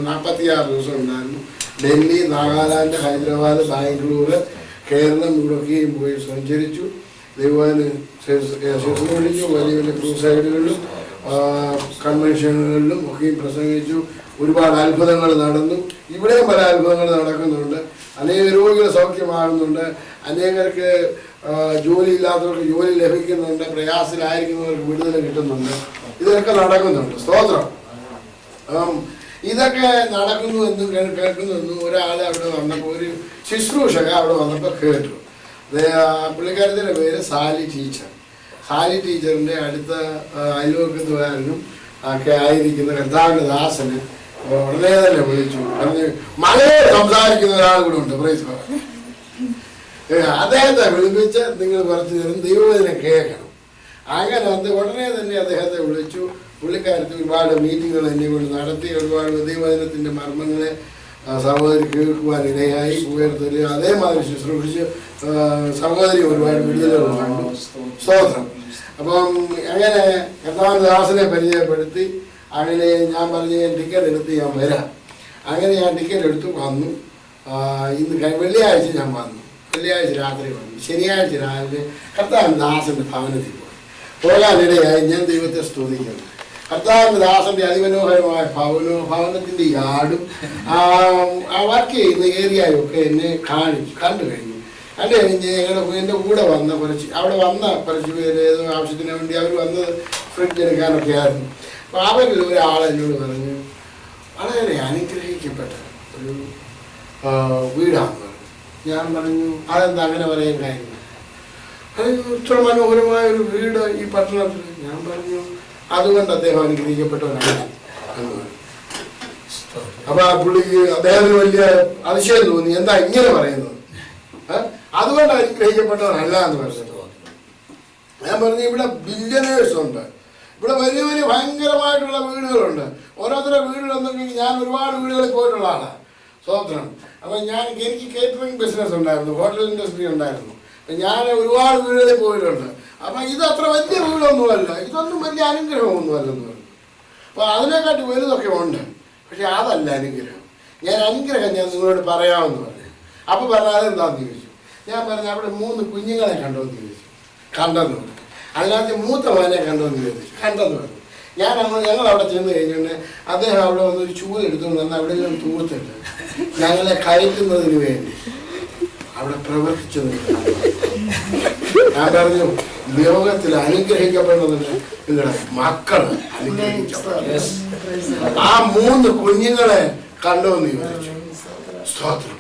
46 ദിവസം ഉണ്ടായിരുന്നു. ഡൽഹി, നാഗാലാൻഡ്, ഹൈദരാബാദ്, ബാംഗ്ലൂർ, കേരളം ഇവിടെയൊക്കെയും പോയി സഞ്ചരിച്ചു. ദൈവത്തിന് ശുശ്രൂഷിച്ചു. വലിയ വലിയ ക്രൂസൈഡുകളിലും കൺവെൻഷനുകളിലും ഒക്കെയും പ്രസംഗിച്ചു. ഒരുപാട് അത്ഭുതങ്ങൾ നടന്നു. ഇവിടെയും പല അത്ഭുതങ്ങൾ നടക്കുന്നുണ്ട്. അനേക രോഗികൾ സൗഖ്യമാകുന്നുണ്ട്. അനേകർക്ക് ജോലി ഇല്ലാത്തവർക്ക് ജോലി ലഭിക്കുന്നുണ്ട്. പ്രയാസത്തിലായിരിക്കുന്നവർക്ക് വിടുതൽ കിട്ടുന്നുണ്ട്. ഇതൊക്കെ നടക്കുന്നുണ്ട്. സ്തോത്രം. ഇതൊക്കെ നടക്കുന്നു എന്നും കേൾക്കുന്നു. ഒരാൾ അവിടെ വന്നപ്പോൾ, ഒരു ശുശ്രൂഷക അവിടെ വന്നപ്പോൾ കേട്ടു. പുള്ളിക്കാരത്തിൻ്റെ പേര് സാലി ടീച്ചർ. സാലി ടീച്ചറിൻ്റെ അടുത്ത അയൽവക്കത്തുകാരനും ഒക്കെ ആയിരിക്കുന്ന കർത്താവിൻ്റെ ദാസന് ഉടനെ തന്നെ വിളിച്ചു. പറഞ്ഞ് മലയാളം സംസാരിക്കുന്ന ഒരാൾ കൂടെ ഉണ്ട്. പ്രൈസ് പറഞ്ഞു. അദ്ദേഹത്തെ വിളിപ്പിച്ച് നിങ്ങൾ കുറച്ച് നേരം ദൈവവചനം കേൾക്കണം. അങ്ങനെ വന്ന് ഉടനെ തന്നെ അദ്ദേഹത്തെ വിളിച്ചു. പുള്ളിക്കാരത്ത് ഒരുപാട് മീറ്റിങ്ങുകൾ എന്നെ കൊണ്ട് നടത്തി. ഒരുപാട് ദൈവവചനത്തിൻ്റെ മർമ്മങ്ങളെ സഹോദരി കേൾക്കുവാൻ ഇടയായി. ഉയർത്തല് അതേമാതിരി ശുശ്രൂഷിച്ച് സഹോദരി ഒരുപാട് വിടുതലുകൾ കണ്ടു. സ്തോത്രം. അപ്പം അങ്ങനെ കർത്താവിൻ്റെ ദാസനെ പരിചയപ്പെടുത്തി. അങ്ങനെ ഞാൻ പറഞ്ഞ് ടിക്കറ്റ് എടുത്ത് ഞാൻ വരാം. അങ്ങനെ ഞാൻ ടിക്കറ്റ് എടുത്ത് വന്നു. ഇന്ന് വെള്ളിയാഴ്ച ഞാൻ വന്നു. വെള്ളിയാഴ്ച രാത്രി വന്നു. ശനിയാഴ്ച രാവിലെ കർത്താവിൻ്റെ ദാസൻ്റെ ഭവനത്തിൽ പോകാനിടയായി. ഞാൻ ദൈവത്തെ സ്തുതിക്കുന്നു. കർത്താവിൻ്റെ ദാസൻ്റെ അതിമനോഹരമായ ഭവനത്തിൻ്റെ യാർഡും വർക്ക് ചെയ്യുന്ന ഏരിയയും ഒക്കെ എന്നെ കണ്ടു കഴിഞ്ഞു. കണ്ടു കഴിഞ്ഞ് എൻ്റെ കൂടെ വന്ന കുറച്ച് പേര് ഏതോ ആവശ്യത്തിന് വേണ്ടി അവർ വന്നത് ഫ്രിഡ്ജ് എടുക്കാനൊക്കെ ആയിരുന്നു. അപ്പോൾ അവരിൽ ഒരാൾ എന്നോട് പറഞ്ഞു, വളരെ അനുഗ്രഹിക്കപ്പെട്ട ഒരു വീടാണെന്ന് പറഞ്ഞു. ഞാൻ പറഞ്ഞു, അതെന്താ അങ്ങനെ പറയാൻ കാര്യം? ഇത്ര മനോഹരമായ ഒരു വീട് ഈ പട്ടണത്തിൽ. ഞാൻ പറഞ്ഞു, അതുകൊണ്ട് അദ്ദേഹം അനുഗ്രഹിക്കപ്പെട്ടവനാണ് എന്ന് പറഞ്ഞു. അപ്പൊ ആ പുള്ളിക്ക് അദ്ദേഹത്തിന് വലിയ അതിശയം തോന്നി. എന്താ ഇങ്ങനെ പറയുന്നത്? അതുകൊണ്ട് അനുഗ്രഹിക്കപ്പെട്ടവനല്ല എന്ന് പറഞ്ഞിട്ട് ഞാൻ പറഞ്ഞു, ഇവിടെ ബില്യനേഴ്സ് ഉണ്ട്. ഇവിടെ വലിയ വലിയ ഭയങ്കരമായിട്ടുള്ള വീടുകളുണ്ട്. ഓരോരുത്തരുടെ വീടുകളെന്നൊക്കെ ഞാൻ ഒരുപാട് വീടുകളിൽ പോയിട്ടുള്ള ആളാണ്. സ്വതന്ത്രം. അപ്പം എനിക്ക് കേറ്ററിംഗ് ബിസിനസ് ഉണ്ടായിരുന്നു, ഹോട്ടൽ ഇൻഡസ്ട്രി ഉണ്ടായിരുന്നു. ഞാൻ ഒരുപാട് വീടുകളിൽ പോയിട്ടുണ്ട്. അപ്പം ഇത് അത്ര വലിയ വീടൊന്നുമല്ല, ഇതൊന്നും വലിയ അനുഗ്രഹമൊന്നുമല്ലെന്ന് പറഞ്ഞു. അപ്പോൾ അതിനെക്കാട്ടി വലുതൊക്കെ ഉണ്ട്, പക്ഷെ അതല്ല അനുഗ്രഹം. അനുഗ്രഹം ഞാൻ നിങ്ങളോട് പറയാമെന്ന് പറഞ്ഞു. അപ്പോൾ പറഞ്ഞാൽ അതെന്താണെന്ന് ചോദിച്ചു. ഞാൻ പറഞ്ഞു, അവിടെ 3 കുഞ്ഞുങ്ങളെ കണ്ടോന്ന് ചോദിച്ചു. കണ്ടെന്ന് പറഞ്ഞു. അതിനകത്ത് മൂത്ത മകനെ കണ്ടോന്ന് ചോദിച്ചു. കണ്ടെന്ന് പറഞ്ഞു. ഞങ്ങൾ അവിടെ ചെന്ന് കഴിഞ്ഞുകൊണ്ട് അദ്ദേഹം അവിടെ വന്നൊരു ചൂല് എടുത്തുകൊണ്ട് വന്ന് അവിടെ നിന്ന് തൂത്തിട്ട് ഞങ്ങളെ കയറ്റുന്നതിന് വേണ്ടി അവിടെ പ്രവർത്തിച്ചു. ഞാൻ പറഞ്ഞു, ലോകത്തിൽ അനുഗ്രഹിക്കപ്പെടുന്നതിന് നിങ്ങളുടെ മക്കൾ അനുഗ്രഹിക്കപ്പെടും. ആ 3 കുഞ്ഞുങ്ങളെ കണ്ടോന്ന് ചോദിച്ചു. സ്തോത്രം.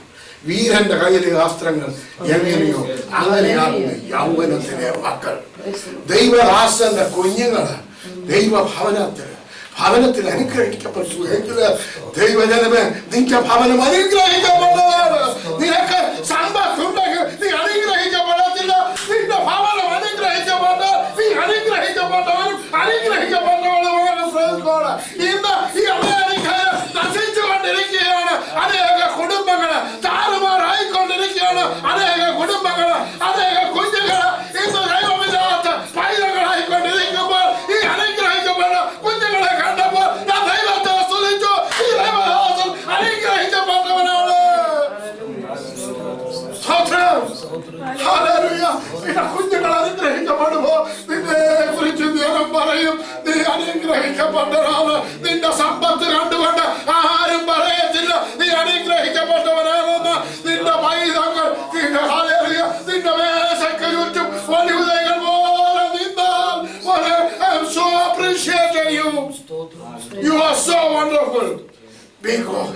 വീരന്റെ കയ്യിലെ അസ്ത്രങ്ങൾ എങ്ങനെയോ അങ്ങനെയാകുന്നു യൗവനത്തിലെ മക്കൾ. ദൈവദാസന്റെ കുഞ്ഞുങ്ങള് ഭവനത്തിൽ അനുഗ്രഹിക്കപ്പെട്ടു എങ്കിൽ ദൈവജനമേ, നിന്റെ ഭവനം അനുഗ്രഹിക്കപ്പെട്ടതാണ്. നിനക്ക് സമ്പത്തുണ്ടെങ്കിൽ നീ അനുഗ്രഹിക്കപ്പെടത്തില്ല. നിന്റെ ഭവനം അനുഗ്രഹിക്കപ്പെട്ട നീ അനുഗ്രഹിക്കപ്പെട്ടവനും അനുഗ്രഹിക്കപ്പെട്ടവനുമാണ്. ഇന്ന് ഈ അമേരിക്കയിൽ നശിച്ചുകൊണ്ടിരിക്കുകയാണ് അനേക കുടുംബങ്ങള്, താറുമാറായിക്കൊണ്ടിരിക്കുകയാണ് അനേക കുടുംബങ്ങള്, അനേക കുഞ്ഞുങ്ങള് ഇന്ന് ദൈവമില്ലാത്ത പൈതങ്ങളായിക്കൊണ്ടിരിക്കുമ്പോൾ ഈ അനുഗ്രഹിക്കപ്പെട്ട കുഞ്ഞുങ്ങളെ കണ്ടപ്പോൾ ഞാൻ ദൈവത്തെ സ്തുതിച്ചു. ഈ ദൈവദാസൻ അനുഗ്രഹിക്കപ്പെട്ടവനാണ്. കുഞ്ഞുങ്ങൾ അനുഗ്രഹിക്കപ്പെടുമ്പോ നിന്നെ കുറിച്ച് ദൈവം പറയും, നീ അനുഗ്രഹിക്കപ്പെട്ടവനാണ്. നിന്റെ സമ്പത്ത് കണ്ടുകൊണ്ട് ആരും പറയത്തില്ല നീ അനുഗ്രഹിക്കപ്പെട്ടവനാണെന്ന്. നിന്റെ പൈതങ്ങൾ നിന്റെ മേശയ്ക്ക് ചുറ്റും വലുതകൾ പോലെ നിന്നാൽ so appreciate you. You are so wonderful. Be God.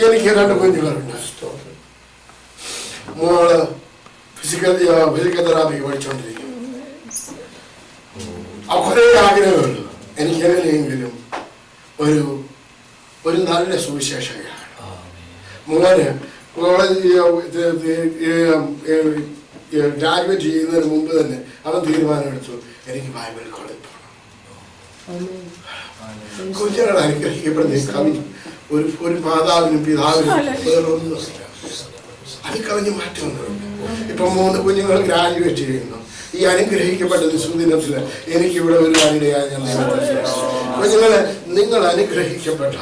എനിക്ക് 2 കുഞ്ഞുങ്ങളുണ്ട്. മോള് ഫിസിക്കൽ തെറാപ്പി പഠിച്ചുകൊണ്ടിരിക്കുന്നു. കുറേ ആഗ്രഹമുള്ളൂ എനിക്ക് എങ്ങനെയെങ്കിലും ഒരു നല്ല സുവിശേഷകയാണ്. മോന് കോളേജ് ഗ്രാജുവേറ്റ് ചെയ്യുന്നതിന് മുമ്പ് തന്നെ അവൻ തീരുമാനമെടുത്തു, എനിക്ക് ബൈബിൾ കോളേജ് പോകണം. കുഞ്ഞുങ്ങളെ അനുഗ്രഹിക്കപ്പെടുന്ന കവി ഒരു മാതാവിനും പിതാവിനും വേറൊന്നുമില്ല. അതിൽ കവിഞ്ഞ് മാറ്റമൊന്നുമില്ല. ഇപ്പൊ 3 കുഞ്ഞുങ്ങൾ ഗ്രാജുവേറ്റ് ചെയ്യുന്നു. ഈ അനുഗ്രഹിക്കപ്പെട്ട സുദിനത്തിൽ എനിക്കിവിടെ ഒരു കാര്യമായി ഞാൻ കുഞ്ഞുങ്ങളെ, നിങ്ങൾ അനുഗ്രഹിക്കപ്പെട്ട,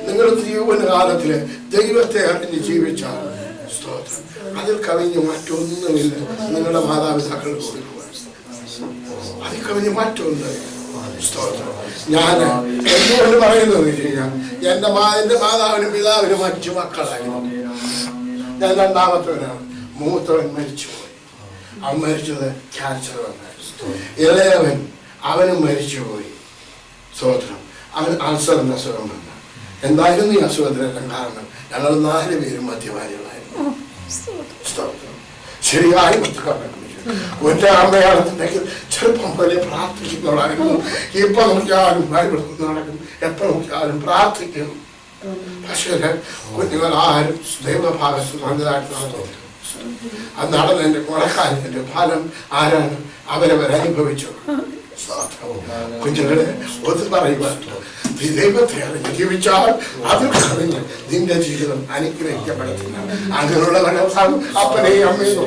നിങ്ങൾ ജീവനകാലത്തില് ദൈവത്തെ അറിഞ്ഞ് ജീവിച്ചാൽ അതിൽ കവിഞ്ഞ് മറ്റൊന്നുമില്ല. നിങ്ങളുടെ മാതാപിതാക്കൾ കൊടുക്കുക, അതിൽ കവിഞ്ഞ് മറ്റൊന്നുമില്ല. ഞാൻ എന്തുകൊണ്ട് പറയുന്നത് വെച്ച് കഴിഞ്ഞാൽ എന്റെ മാതാവിനും പിതാവിനും 5 മക്കളായിരുന്നു. ഞാൻ രണ്ടാമത്തവനാണ്. മൂത്തവൻ മരിച്ചുപോയി. അവൻ മരിച്ചത് ക്യാൻസർ വന്നായിരുന്നു. ഇളയവൻ അവനും മരിച്ചുപോയി. സ്തോത്രം. അവൻ അൾസറിന്റെ അസുഖം വന്ന. എന്തായിരുന്നു ഈ അസുഖത്തിനെല്ലാം കാരണം? ഞങ്ങൾ 4 പേരും മദ്യപാനികളായിരുന്നു. സ്തോത്രം. ശരിയായി ഒറ്റ അമ്മയാണെന്നുണ്ടെങ്കിൽ ചെറുപ്പം പോലെ പ്രാർത്ഥിക്കുന്നവളായിരുന്നു. ഇപ്പൊ നോക്കിയാലും ബൈബിൾ നടക്കും, എപ്പോ നോക്കിയാലും പ്രാർത്ഥിക്കും. പക്ഷേ കുഞ്ഞുങ്ങൾ ആരും ദൈവഭാഗത്ത് നല്ലതായിട്ട് അത് നടന്നതിന്റെ കൊലക്കാലത്തിന്റെ ഫലം ആരാണ്? അവരവരനുഭവിച്ചു. കുഞ്ഞുങ്ങളെ ഒന്ന് പറയുവാൻ, ദൈവത്തെ അറിഞ്ഞ് ജീവിച്ചാൽ അതിൽ കവിഞ്ഞ് നിന്റെ ജീവിതം അനുഗ്രഹിക്കപ്പെടത്തില്ല. അങ്ങനെയുള്ള അപ്പനെയും അമ്മയും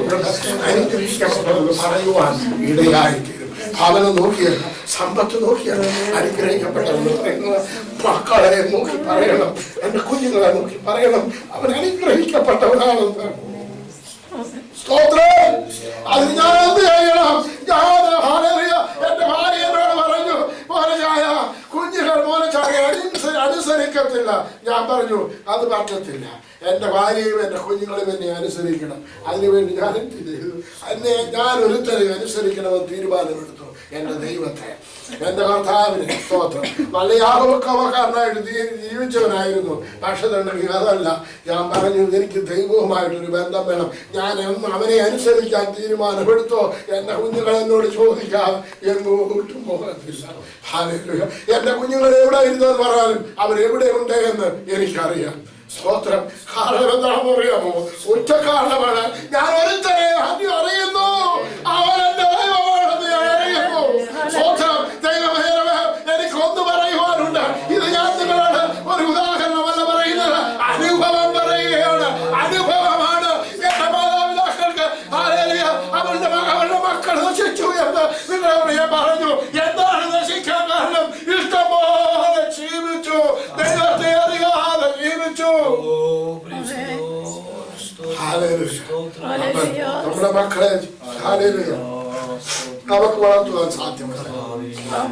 അനുഗ്രഹിക്കപ്പെട്ടതെന്ന് പറയുവാൻ ഇടയായിത്തീരും. ഭവനം നോക്കിയല്ല, സമ്പത്ത് നോക്കിയാണ് അനുഗ്രഹിക്കപ്പെട്ടതെന്ന് പറയുന്നത്. മക്കളെ നോക്കി പറയണം, എന്റെ കുഞ്ഞുങ്ങളെ നോക്കി പറയണം, അവൻ അനുഗ്രഹിക്കപ്പെട്ടവനാണെന്ന്. സ്തോത്രം. അത് ഞാൻ എന്ത് ചെയ്യണം? എന്റെ ഭാര്യ എന്നോട് പറഞ്ഞു, മോനച്ചായ കുഞ്ഞുങ്ങൾ മോനച്ചായ അനുസരിക്കത്തില്ല. ഞാൻ പറഞ്ഞു അത് പറ്റത്തില്ല. എന്റെ ഭാര്യയും എന്റെ കുഞ്ഞുങ്ങളും എന്നെ അനുസരിക്കണം. അതിനുവേണ്ടി ഞാൻ എന്ത് ചെയ്തു? ഞാൻ ഒരുത്തരെയും അനുസരിക്കണമെന്ന് തീരുമാനമെടുത്തു. എന്റെ ദൈവത്തെ, എന്റെ കർത്താവിനെ. സ്തോത്രം. നല്ല യാഗവക്കാരനായിട്ട് ജീവിച്ചവനായിരുന്നു. പക്ഷെ അതല്ല, ഞാൻ പറഞ്ഞു എനിക്ക് ദൈവവുമായിട്ടൊരു ബന്ധം വേണം. ഞാൻ അവനെ അനുസരിക്കാൻ തീരുമാനമെടുത്തോ. എന്റെ കുഞ്ഞുങ്ങൾ എന്നോട് ചോദിക്കാം, എങ്ങോട്ടും പോകത്തില്ല. എന്റെ കുഞ്ഞുങ്ങൾ എവിടെ ഇരുന്നെന്ന് പറഞ്ഞാലും അവരെവിടെയുണ്ട് എന്ന് എനിക്കറിയാം. സ്തോത്രം. കാരണം എന്താണെന്ന് അറിയാമോ? ഒറ്റ കാരണമാണ്, ഞാൻ ഒരുത്തരെ അറിയുന്നു, അവനെന്റെ ദൈവമാണെന്ന് ഞാൻ അറിയുന്നു. സ്തോത്രം. ദൈവമേരവേ, എനിക്കൊന്ന് പറയുവാനുണ്ട്. ഇത് ഞാൻ നിങ്ങളോട് ഒരു ഉദാഹരണമല്ല പറയുന്നത്, അനുഭവം പറയുകയാണ്. അനുഭവമാണ്. എന്റെ മാതാപിതാക്കൾക്ക് അവരുടെ മക്കൾ നശിച്ചു എന്ന് നിങ്ങളോട് ഞാൻ പറഞ്ഞു. എന്താണ് നശിക്കാൻ കാരണം? ഇഷ്ടംപോലെ ജീവിച്ചു, ദൈവത്തെ അറിയാതെ ജീവിച്ചു. നമ്മുടെ മക്കളെ നമുക്ക് വളർത്തുവാൻ സാധ്യമല്ല.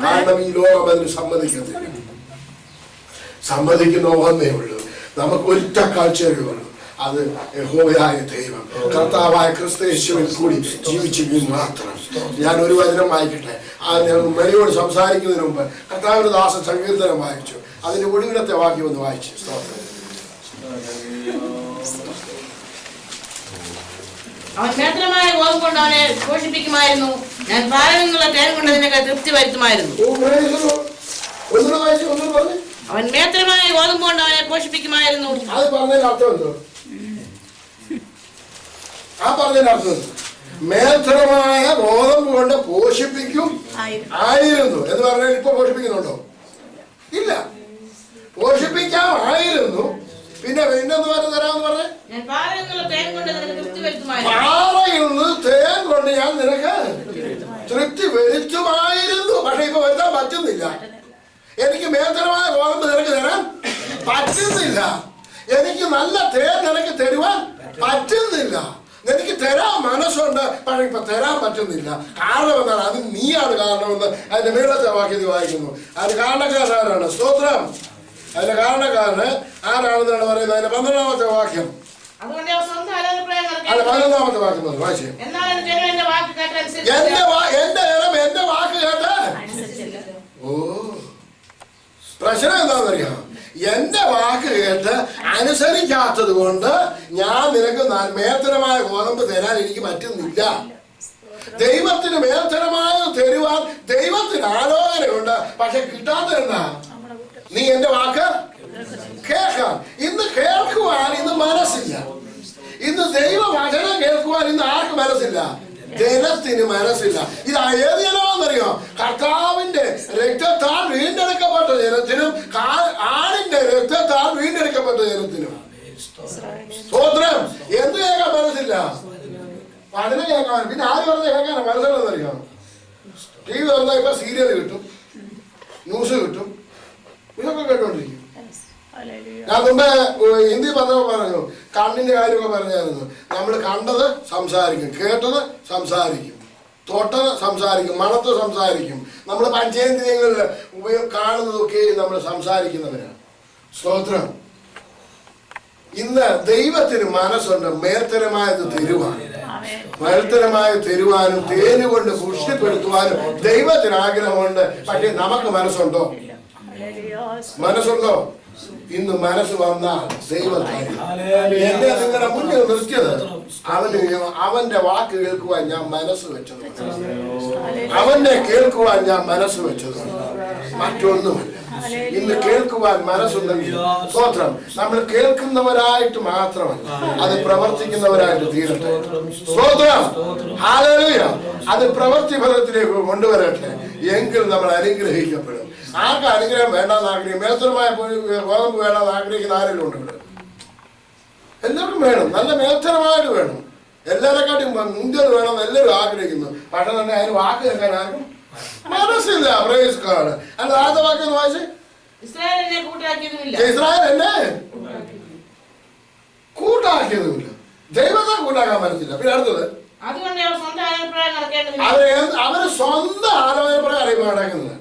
കാരണം ഈ ലോകം അതിന് സമ്മതിക്കത്തില്ല. സമ്മതിക്കുന്ന ഒന്നേ ഉള്ളൂ, നമുക്ക് ഒറ്റ കാഴ്ചയുള്ളൂ. അത് യഹോവയായ ദൈവം, കർത്താവായ ക്രിസ്തുയേശുവിൽ കൂടി ജീവിച്ചെങ്കിൽ മാത്രം. ഞാൻ ഒരു വചനം വായിക്കട്ടെ. ഞാൻ മരിയോട് സംസാരിക്കുന്നതിന് മുമ്പ് കർത്താവിന്റെ ദാസൻ സങ്കീർത്തനം വായിച്ചു. അതിന്റെ ഒടുവിലത്തെ വാക്യം ഒന്ന് വായിച്ചു. അവൻ മേത്രമായ ഗോതമ്പ് കൊണ്ട് അവനെ പോഷിപ്പിക്കുമായിരുന്നു. ഞാൻ പാലകങ്ങളുടെ തേൻ കൊണ്ട് നിനക്ക് തൃപ്തി വരുത്തുമായിരുന്നു. അവൻ മേത്രമായ ഗോതമ്പ് കൊണ്ട് അവനെ പോഷിപ്പിക്കുമായിരുന്നു. അത് പറഞ്ഞതിന്റെ അർത്ഥം എന്തോ? ആ പറഞ്ഞതിന്റെ അർത്ഥം മേത്രമായ ഗോതമ്പ് കൊണ്ട് പോഷിപ്പിക്കും ആയിരുന്നു എന്ന് പറഞ്ഞാൽ ഇപ്പൊ പോഷിപ്പിക്കുന്നുണ്ടോ? ഇല്ല. പോഷിപ്പിക്കാമായിരുന്നു. പിന്നെ പിന്നെന്ന് തരാമെന്ന് പറഞ്ഞേ, പാറയിൽ നിന്ന് തേൻ കൊണ്ട് ഞാൻ നിനക്ക് തൃപ്തി വരുത്തുമായിരുന്നു. പക്ഷെ ഇപ്പൊ വരുത്താൻ പറ്റുന്നില്ല. എനിക്ക് മേൽത്തരമായ ഗോതമ്പ് നിനക്ക് തരാൻ പറ്റുന്നില്ല. എനിക്ക് നല്ല തേൻ നിനക്ക് തരുവാൻ പറ്റുന്നില്ല. എനിക്ക് തരാൻ മനസ്സുണ്ട്, പക്ഷെ ഇപ്പൊ തരാൻ പറ്റുന്നില്ല. കാരണം എന്താണ്? അത് നീയാണ് കാരണമെന്ന് അതിന്റെ മേളത്തെ വാക്യത്തിൽ വായിക്കുന്നു. അതിന് കാരണക്കാരനാരാണ്? സ്തോത്രം. അതിന്റെ കാരണക്കാരന് ആരാണെന്നാണ് പറയുന്നത്. അതിന്റെ 12ാമത്തെ വാക്യം. അല്ല, 11ാമത്തെ വാക്യം വായിച്ചു. എന്റെ വാക്ക് കേട്ട്. ഓ, പ്രശ്നം എന്താണെന്നറിയാം? എന്റെ വാക്ക് കേട്ട് അനുസരിക്കാത്തത് കൊണ്ട് ഞാൻ നിനക്ക് മേൽത്തരമായ ഗോതമ്പ് തരാൻ എനിക്ക് പറ്റുന്നില്ല. ദൈവത്തിന് മേൽത്തരമായ തരുവാൻ ദൈവത്തിന് ആലോചനയുണ്ട്. പക്ഷെ കിട്ടാത്തത് എന്താ? നീ എന്റെ വാക്ക് കേൾക്കാൻ. ഇന്ന് കേൾക്കുവാൻ ഇന്ന് മനസ്സില്ല. ഇന്ന് ദൈവവചനം കേൾക്കുവാൻ ഇന്ന് ആർക്ക് മനസ്സില്ല? ജനത്തിന് മനസ്സില്ല. ഇത് ഏത് ജനമാണെന്നറിയോ? കർത്താവിന്റെ രക്തത്താൽ വീണ്ടെടുക്കപ്പെട്ട ജനത്തിനും ആണിന്റെ രക്തത്താൽ വീണ്ടെടുക്കപ്പെട്ട ജനത്തിനും. സ്തോത്രം. എന്ത് കേൾക്കാൻ മനസ്സില്ല? മനസ്സില്ല. അതിനെ കേൾക്കാൻ പിന്നെ ആര് പറഞ്ഞ കേൾക്കാനാ മനസ്സിലെന്ന് അറിയാം. TV തുറന്നാൽ ഇപ്പൊ സീരിയൽ കിട്ടും, ന്യൂസ് കിട്ടും, ഇതൊക്കെ കേട്ടോണ്ടിരിക്കും. ഞാൻ മുമ്പേ ഹിന്ദി പറഞ്ഞു കണ്ണിന്റെ കാര്യമൊക്കെ പറഞ്ഞായിരുന്നു. നമ്മൾ കണ്ടത് സംസാരിക്കും, കേട്ടത് സംസാരിക്കും, തൊട്ടത് സംസാരിക്കും, മണത്ത് സംസാരിക്കും. നമ്മൾ പഞ്ചേന്ദ്രിയങ്ങളിൽ കാണുന്നതൊക്കെ നമ്മൾ സംസാരിക്കുന്നവരാണ്. സ്തോത്രം. ഇന്ന് ദൈവത്തിന് മനസ്സുണ്ട് മേൽത്തരമായത് തരുവാൻ, മേൽത്തരമായ തരുവാനും തേനുകൊണ്ട് പുഷ്ടിപ്പെടുത്തുവാനും ദൈവത്തിന് ആഗ്രഹമുണ്ട്. പക്ഷെ നമുക്ക് മനസ്സുണ്ടോ? മനസ്സുണ്ടോ? ഇന്ന് മനസ്സ് വന്നാൽ ദൈവം എന്നെ നിങ്ങളുടെ മുന്നിൽ നിർത്തിയത് അവന്റെ വാക്ക് കേൾക്കുവാൻ ഞാൻ മനസ്സ് വെച്ചത്, അവന്റെ കേൾക്കുവാൻ ഞാൻ മനസ്സ് വെച്ചത്, മറ്റൊന്നുമല്ല. ഇന്ന് കേൾക്കുവാൻ മനസ്സുണ്ടെങ്കിൽ സ്തോത്രം, നമ്മൾ കേൾക്കുന്നവരായിട്ട് മാത്രമല്ല, അത് പ്രവർത്തിക്കുന്നവരായിട്ട് തീരട്ടെ. സ്തോത്രം. ഹല്ലേലൂയ. അത് പ്രവൃത്തി ഫലത്തിലേക്ക് കൊണ്ടുവരട്ടെ. എങ്കിൽ നമ്മൾ അനുഗ്രഹിക്കപ്പെടും. ആർക്കും അനുഗ്രഹം വേണ്ടെന്ന് ആഗ്രഹിക്കും. മേൽത്തരമായ ഗോതമ്പ് വേണമെന്ന് ആഗ്രഹിക്കുന്ന ആരെങ്കിലും ഉണ്ട് ഇവിടെ? എല്ലാവർക്കും വേണം, നല്ല മേൽത്തരമായിട്ട് വേണം. എല്ലാവരെക്കാട്ടും മുന്തിയത് വേണമെന്ന് എല്ലാവരും ആഗ്രഹിക്കുന്നു. പക്ഷെ തന്നെ അതിന് വാക്ക് കേൾക്കാൻ ആർക്കും മനസ്സില്ല. Praise God. അല്ല ആദ്യ വാക്യം വായിച്ച് ഇസ്രായേൽ എന്നെ കൂട്ടാക്കിയതുമില്ല. ഇസ്രായേൽ എന്നെ കൂട്ടാക്കിയതുമില്ല. ദൈവത്തെ കൂട്ടാക്കാൻ മനസ്സില്ല. പിന്നെ അടുത്തത് അതുകൊണ്ട് അവർ സ്വന്തം ആലോചനപ്രകാരം നടക്കേണ്ടതില്ല. അവര് സ്വന്തം ആലോചന പ്രകാരം നടക്കുന്നത്.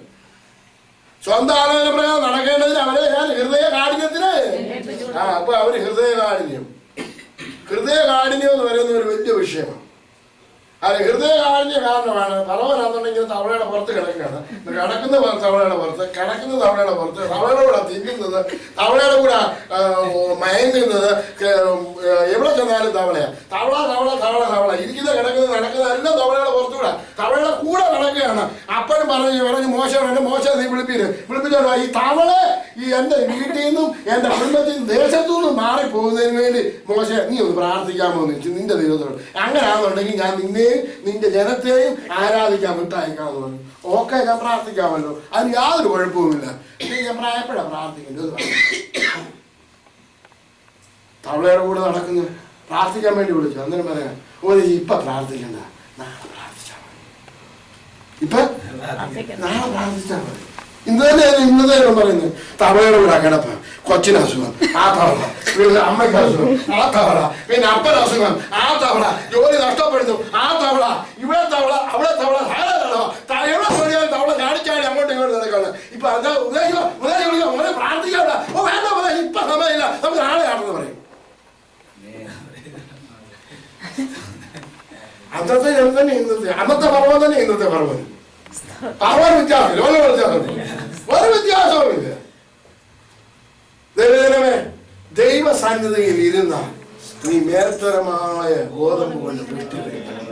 സ്വന്തം ആലോചന പ്രകാരം നടക്കേണ്ടതിന് അവരെ ഞാൻ ഹൃദയ കാഠിന്യത്തിന് അപ്പൊ അവര് ഹൃദയ കാഠിന്യം എന്ന് പറയുന്ന ഒരു വലിയ വിഷയമാണ്. അത് ഹൃദയ കാഠിന്യ കാരണമാണ്. തലവനാണെന്നുണ്ടെങ്കിൽ തവളയുടെ പുറത്ത് കിടക്കുകയാണ്, കിടക്കുന്ന തവളയുടെ പുറത്ത്, കിടക്കുന്ന തവളയുടെ പുറത്ത്, തവളയുടെ കൂടെ തിന്നുന്നത്, തവളയുടെ കൂടെ മയങ്ങുന്നത്, എവിടെ ചെന്നാലും തവളയാ. തവള തവള തവള തവള ഇരിക്കുന്ന കിടക്കുന്നത് നടക്കുന്നത് എല്ലാം തവളയുടെ പുറത്തുകൂടെ, തവളയുടെ കൂടെ നടക്കുകയാണ്. അപ്പോഴും പറഞ്ഞു മോശം നീ വിളിപ്പിച്ചോ ഈ തവള ഈ എന്റെ വീട്ടിൽ നിന്നും എന്റെ കുടുംബത്തിൽ നിന്നും ദേശത്തു നിന്നും മാറിപ്പോകുന്നതിന് വേണ്ടി നീ ഒന്ന് പ്രാർത്ഥിക്കാമോ എന്ന് വെച്ചു നിന്റെ ദൈവത്തോട്. അങ്ങനെയാണെന്നുണ്ടെങ്കിൽ ഞാൻ നിന്നെയും നിന്റെ ജനത്തെയും ആരാധിക്കാൻ വിട്ടയക്കാമെന്ന് പറഞ്ഞു. ഓക്കെ, ഞാൻ പ്രാർത്ഥിക്കാമല്ലോ, അതിന് യാതൊരു കുഴപ്പവുമില്ല. ഞാൻ എപ്പോഴാണ് പ്രാർത്ഥിക്കേണ്ടത്? തവളയുടെ കൂടെ നടക്കുന്നു, പ്രാർത്ഥിക്കാൻ വേണ്ടി വിളിച്ചു. അന്നേരം പറയാം ഇപ്പൊ പ്രാർത്ഥിക്കണ്ട, നാളെ പ്രാർത്ഥിച്ചാൽ മതി. ഇപ്പൊ നാളെ പ്രാർത്ഥിച്ചാൽ മതി. ഇന്നത്തെ പറയുന്നത് തവളയുടെ കൂടെ കിടപ്പ, കൊച്ചിന് അസുഖം ആ തവള, അമ്മയ്ക്ക് അസുഖം ആ തവള, പിന്നെ അപ്പന് അസുഖം ആ തവള, ജോലി നഷ്ടപ്പെടുന്നു ആ തവള, ഇവിടെ തവള അവിടെ തവള, എവിടെ പോയാലും തവള ചാടിച്ചാടി അങ്ങോട്ടും ഇങ്ങോട്ട് നടക്കാണ്. ഇപ്പൊ അതാ ഉദയം പ്രാർത്ഥിക്കാവില്ല. ഓ വേണ്ട, ഇപ്പൊ സമയമില്ല, നമുക്ക് നാളെ ആണെന്ന് പറയും. അന്നത്തെ തന്നെ ഇന്നത്തെ, അന്നത്തെ പർവ്വം തന്നെ ഇന്നത്തെ പർവ്വം. പർവ്വം വ്യത്യാസമില്ല, ഒരു വ്യത്യാസവുമില്ല. ദൈവജനമേ, ദൈവസന്നിധിയിൽ ഇരുന്നാൽ നീ മേൽത്തരമായ ഗോതമ്പ് കൊണ്ട് പുഷ്ടിപ്പെടുത്തണം.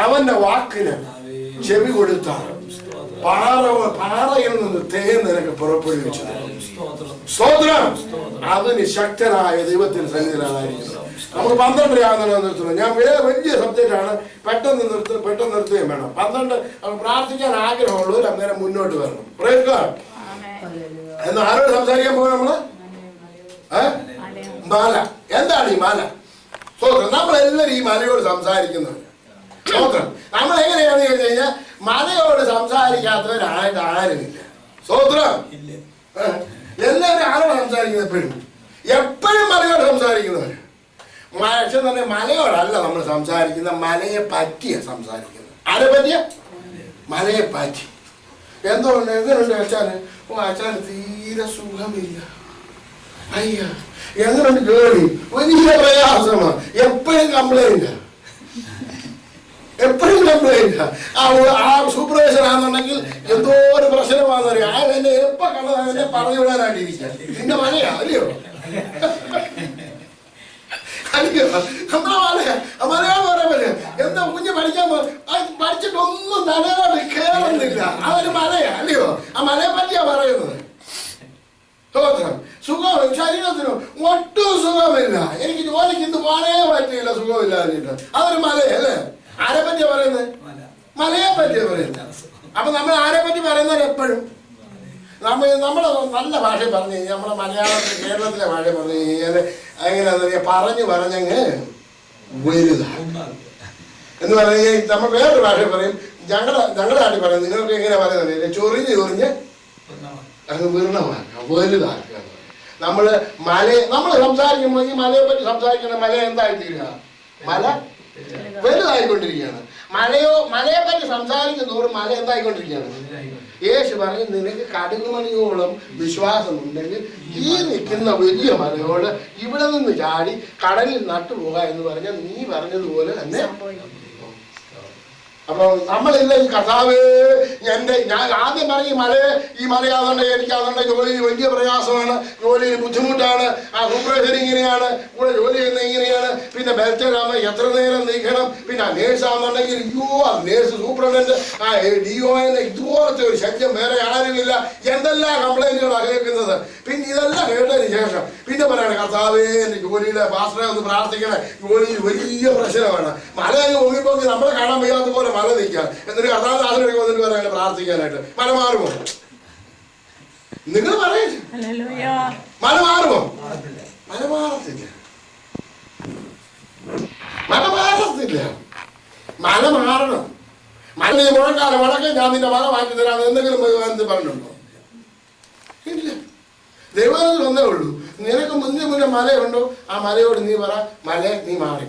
അവന്റെ വാക്കിന് ചെവി കൊടുത്താൽ പാറയിൽ നിന്ന് തേൻ നിനക്ക് പുറപ്പെടുവിച്ചു. സ്തോത്രം. അതിന് ശക്തനായ ദൈവത്തിന്റെ സന്നിധിയിലായിരിക്കുന്നത്. നമുക്ക് 12 നിർത്തുന്നത്. ഞാൻ വലിയ സബ്ജക്റ്റാണ്, പെട്ടെന്ന് നിർത്തുകയും വേണം. 12 പ്രാർത്ഥിക്കാൻ ആഗ്രഹമുള്ളവർ അന്നേരം മുന്നോട്ട് വരണം. Praise God. എന്ന് ആരോട് സംസാരിക്കാൻ പോകും നമ്മള്? മാല. എന്താണ് ഈ മാല? സ്തോത്രം. നമ്മളെല്ലാവരും ഈ മലയോട് സംസാരിക്കുന്നവര്. സ്തോത്രം. നമ്മൾ എങ്ങനെയാണെന്ന് ചോദിച്ചു കഴിഞ്ഞാൽ മലയോട് സംസാരിക്കാത്തവരായിട്ട് ആരുമില്ല. സ്തോത്രം. എല്ലാവരും ആരോട് സംസാരിക്കുന്നത്? എപ്പോഴും മലയോട് സംസാരിക്കുന്നവര്. പക്ഷെ തന്നെ മലയോടല്ല നമ്മൾ സംസാരിക്കുന്ന, മലയെ പറ്റിയ സംസാരിക്കുന്നത്. ആരെ പറ്റിയ? മലയെ പറ്റി. എന്തുകൊണ്ട്? എങ്ങനെയുണ്ട് അച്ഛന്? അച്ഛന് തീരെ സുഖമില്ല. അയ്യ, എങ്ങനെയുണ്ട് ജോലി? വലിയ പ്രയാസമാണ്, എപ്പോഴും കംപ്ലൈന്റ്. ആ സൂപ്പർവൈസർ ആണെന്നുണ്ടെങ്കിൽ എന്തോ ഒരു പ്രശ്നമാണെന്നറിയാം. ആ എന്നെ എപ്പോ കണ്ടത് എന്നെ പറഞ്ഞു വിടാനായിട്ടിരിക്കുക. നിന്റെ മലയാ അല്ലയോ? മലയാളം പറയാൻ പറ്റില്ല. എന്താ കുഞ്ഞ് പഠിച്ചിട്ടൊന്നും തലയോട് കേറുന്നില്ല. അതൊരു മലയാ അല്ലയോ? ആ മലയെ പറ്റിയാ പറയുന്നത്. സുഖം ശരീരത്തിനും ഒട്ടും സുഖമില്ല. എനിക്ക് ജോലിക്ക് ഇന്ന് പോകാനേ പറ്റിയില്ല, സുഖമില്ലാതിട്ട്. അതൊരു മലയല്ലേ? ആരെ പറ്റിയാ പറയുന്നത്? മലയെ പറ്റിയാ പറയുന്നത്. അപ്പൊ നമ്മൾ ആരെ പറ്റി പറയുന്നത്? എപ്പോഴും നമ്മളെ നല്ല ഭാഷ പറഞ്ഞു കഴിഞ്ഞാൽ നമ്മുടെ മലയാളത്തിൽ കേരളത്തിലെ ഭാഷ പറഞ്ഞു കഴിഞ്ഞാൽ എങ്ങനെയാണെന്ന് പറഞ്ഞങ്ങ് വലുതാണ് എന്ന് പറഞ്ഞു കഴിഞ്ഞാൽ നമ്മൾ വേറൊരു ഭാഷ പറയും. ഞങ്ങളുടെ നാട്ടിൽ പറയും, നിങ്ങൾക്ക് എങ്ങനെ പറയുന്നത് ചൊറിഞ്ഞ് അങ്ങ് വിർണമാക്കുക, വലുതാക്കുക. നമ്മൾ സംസാരിക്കുമ്പോൾ ഈ മലയെ പറ്റി സംസാരിക്കുന്ന മല എന്തായിത്തീരുക? മല വലുതായിക്കൊണ്ടിരിക്കുകയാണ്. മലയെ പറ്റി സംസാരിക്കുന്ന തോറും മല എന്തായിക്കൊണ്ടിരിക്കുകയാണ്? യേശു പറയും, നിനക്ക് കടുകുമണിയോളം വിശ്വാസം ഉണ്ടെങ്കിൽ ഈ നിൽക്കുന്ന വലിയ മലയോട് ഇവിടെ നിന്ന് ചാടി കടലിൽ നട്ടുപോക എന്ന് പറഞ്ഞാൽ നീ പറഞ്ഞതുപോലെ തന്നെ. അപ്പൊ നമ്മളില്ല ഈ കർത്താവ് ഞാൻ ആദ്യം പറയും ഈ മലയാതുകൊണ്ട് എനിക്കാതുകൊണ്ട് ജോലി വലിയ പ്രയാസമാണ്, ജോലി ബുദ്ധിമുട്ടാണ്, ആ സൂപ്പർവൈസർ ഇങ്ങനെയാണ്, കൂടെ ജോലി ചെയ്യുന്നത് ഇങ്ങനെയാണ്, പിന്നെ ബെൽറ്ററാകുമ്പോൾ എത്ര നേരം നീക്കണം, പിന്നെ ആ നേഴ്സാണെന്നുണ്ടെങ്കിൽ ആ നേഴ്സ് സൂപ്രണ്ടന്റ് ആ DON ഇതുപോലത്തെ ഒരു ശല്യം വേറെ ആരുമില്ല, എന്തെല്ലാം കംപ്ലൈന്റുകളാണ് കേൾക്കുന്നത്. പിന്നെ ഇതെല്ലാം കേട്ടതിന് ശേഷം പിന്നെ പറയണേ, കർത്താവേ എന്റെ ജോലിയുടെ പാസ്റ്ററെ ഒന്ന് പ്രാർത്ഥിക്കണേ, ജോലിയിൽ വലിയ പ്രശ്നമാണ്, മല അങ്ങ് പൊങ്ങിപ്പോക്കി നമ്മളെ കാണാൻ വയ്യാത്ത പോലെ മല നിൽക്കാൻ, എന്നിട്ട് കർത്താവ് അതിനൊക്കെ വന്നിട്ട് പറയാൻ പ്രാർത്ഥിക്കാനായിട്ട് മല മാറുമോ? നിങ്ങൾ പറയില്ല, മല മാറുമോ? മല മാറത്തില്ല, മല മാറത്തില്ല. മല മാറണം. മല മുഴക്കാലം വടക്കേ ഞാൻ നിന്റെ മല മാറ്റി തരാം എന്തെങ്കിലും പറഞ്ഞിട്ടുണ്ടോ? ഇല്ല. ദൈവത്തിൽ ഒന്നേ ഉള്ളൂ, നിനക്ക് മുന്നേ മലയുണ്ടോ ആ മലയോട് നീ പറ, മല നീ മാറി.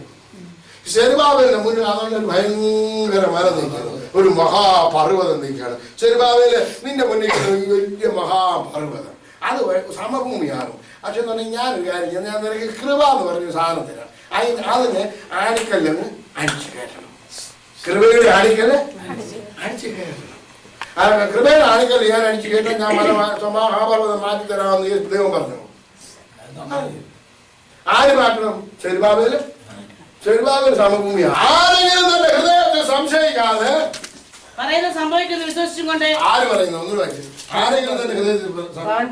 സെരുബാബേലിന്റെ മുന്നിൽ അതുകൊണ്ട് ഒരു ഭയങ്കര മല നീക്കുകയാണ്, ഒരു മഹാപർവ്വതം നീക്കുകയാണ്. സെരുബാബേല് നിന്റെ മുന്നിൽ വലിയ മഹാപർവ്വതം, അത് സമഭൂമിയാകും. പക്ഷെ എന്ന് പറഞ്ഞാൽ ഞാനൊരു കാര്യം, ഞാൻ നിനക്ക് കൃപ എന്ന് പറഞ്ഞൊരു സാധനത്തിലാണ്, അതിന് ആണിക്കല്ലങ്ങ് അടിച്ചു കയറ്റണം. കൃപയുടെ ആണിക്കല് അടിച്ചു കയറ്റണം. കൃപയുടെ ആണിക്കല് ഞാൻ അടിച്ചു കയറ്റാൻ ഞാൻ മഹാപർവ്വതം മാറ്റി തരാമെന്ന് ദൈവം പറഞ്ഞു. ആര് മാറ്റണം? സെരുബാബേല് സമഭൂമിയാണ്. ആരെങ്കിലും തന്റെ ഹൃദയത്തിൽ സംശയിക്കാതെ പറയുന്നത് സംഭവിക്കുന്നത് വിശ്വസിച്ചുകൊണ്ട്. ആര് പറയുന്നു? ഒന്നും വായിച്ചു. ആരെങ്കിലും തന്റെ ഹൃദയത്തിൽ താൻ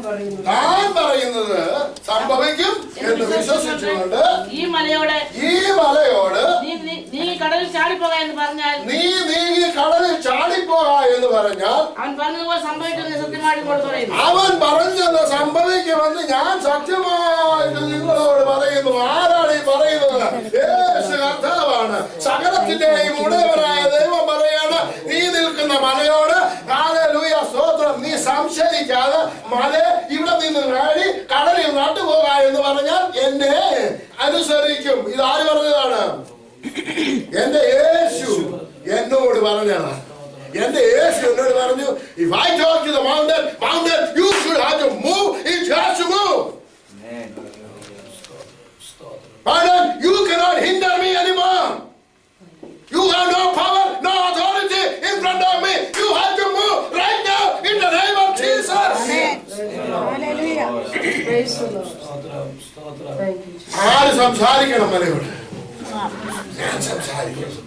പറയുന്നത് സംഭവിക്കും എന്ന് വിശ്വസിച്ചുകൊണ്ട് ഈ മലയോട് നീ കടലിൽ ചാടിപ്പോക എന്ന് പറഞ്ഞാൽ അവൻ പറഞ്ഞതുപോലെ സംഭവിക്കുന്നത് സത്യമായിട്ട് പറയുന്നു. അവൻ പറഞ്ഞത് സംഭവിക്കുമെന്ന് ഞാൻ സത്യമായിട്ട് നിങ്ങളോട് പറയുന്നു. ആരാണ് ഈ പറയുന്നത്? യേശു കർത്താവാണ്. സകലത്തിന്റെയും ഉടയവനായ ദൈവം പറയാണ്, നീ നിൽക്കുന്ന മലയോട് ഹല്ലേലൂയ സ്തോത്രം, നീ സംശയിക്കാതെ മല ഇവിടെ നിന്ന് നേടി കടലിൽ നട്ടുപോക എന്ന് പറഞ്ഞാൽ എന്നെ അനുസരിക്കും. ഇതാര് പറഞ്ഞതാണ്? എന്റെ യേശു എന്നോട് പറഞ്ഞതാണ്. എന്റെ യേശു എന്നോട് പറഞ്ഞു, if I talk to the mountain, you should have to move, it has to move. Pardon, you cannot hinder me anymore. You have no power, no authority in front of me. You have to move right now in the name of Jesus. ആര് സംസാരിക്കണം മലയോട്? ഞാൻ സംസാരിക്കണം.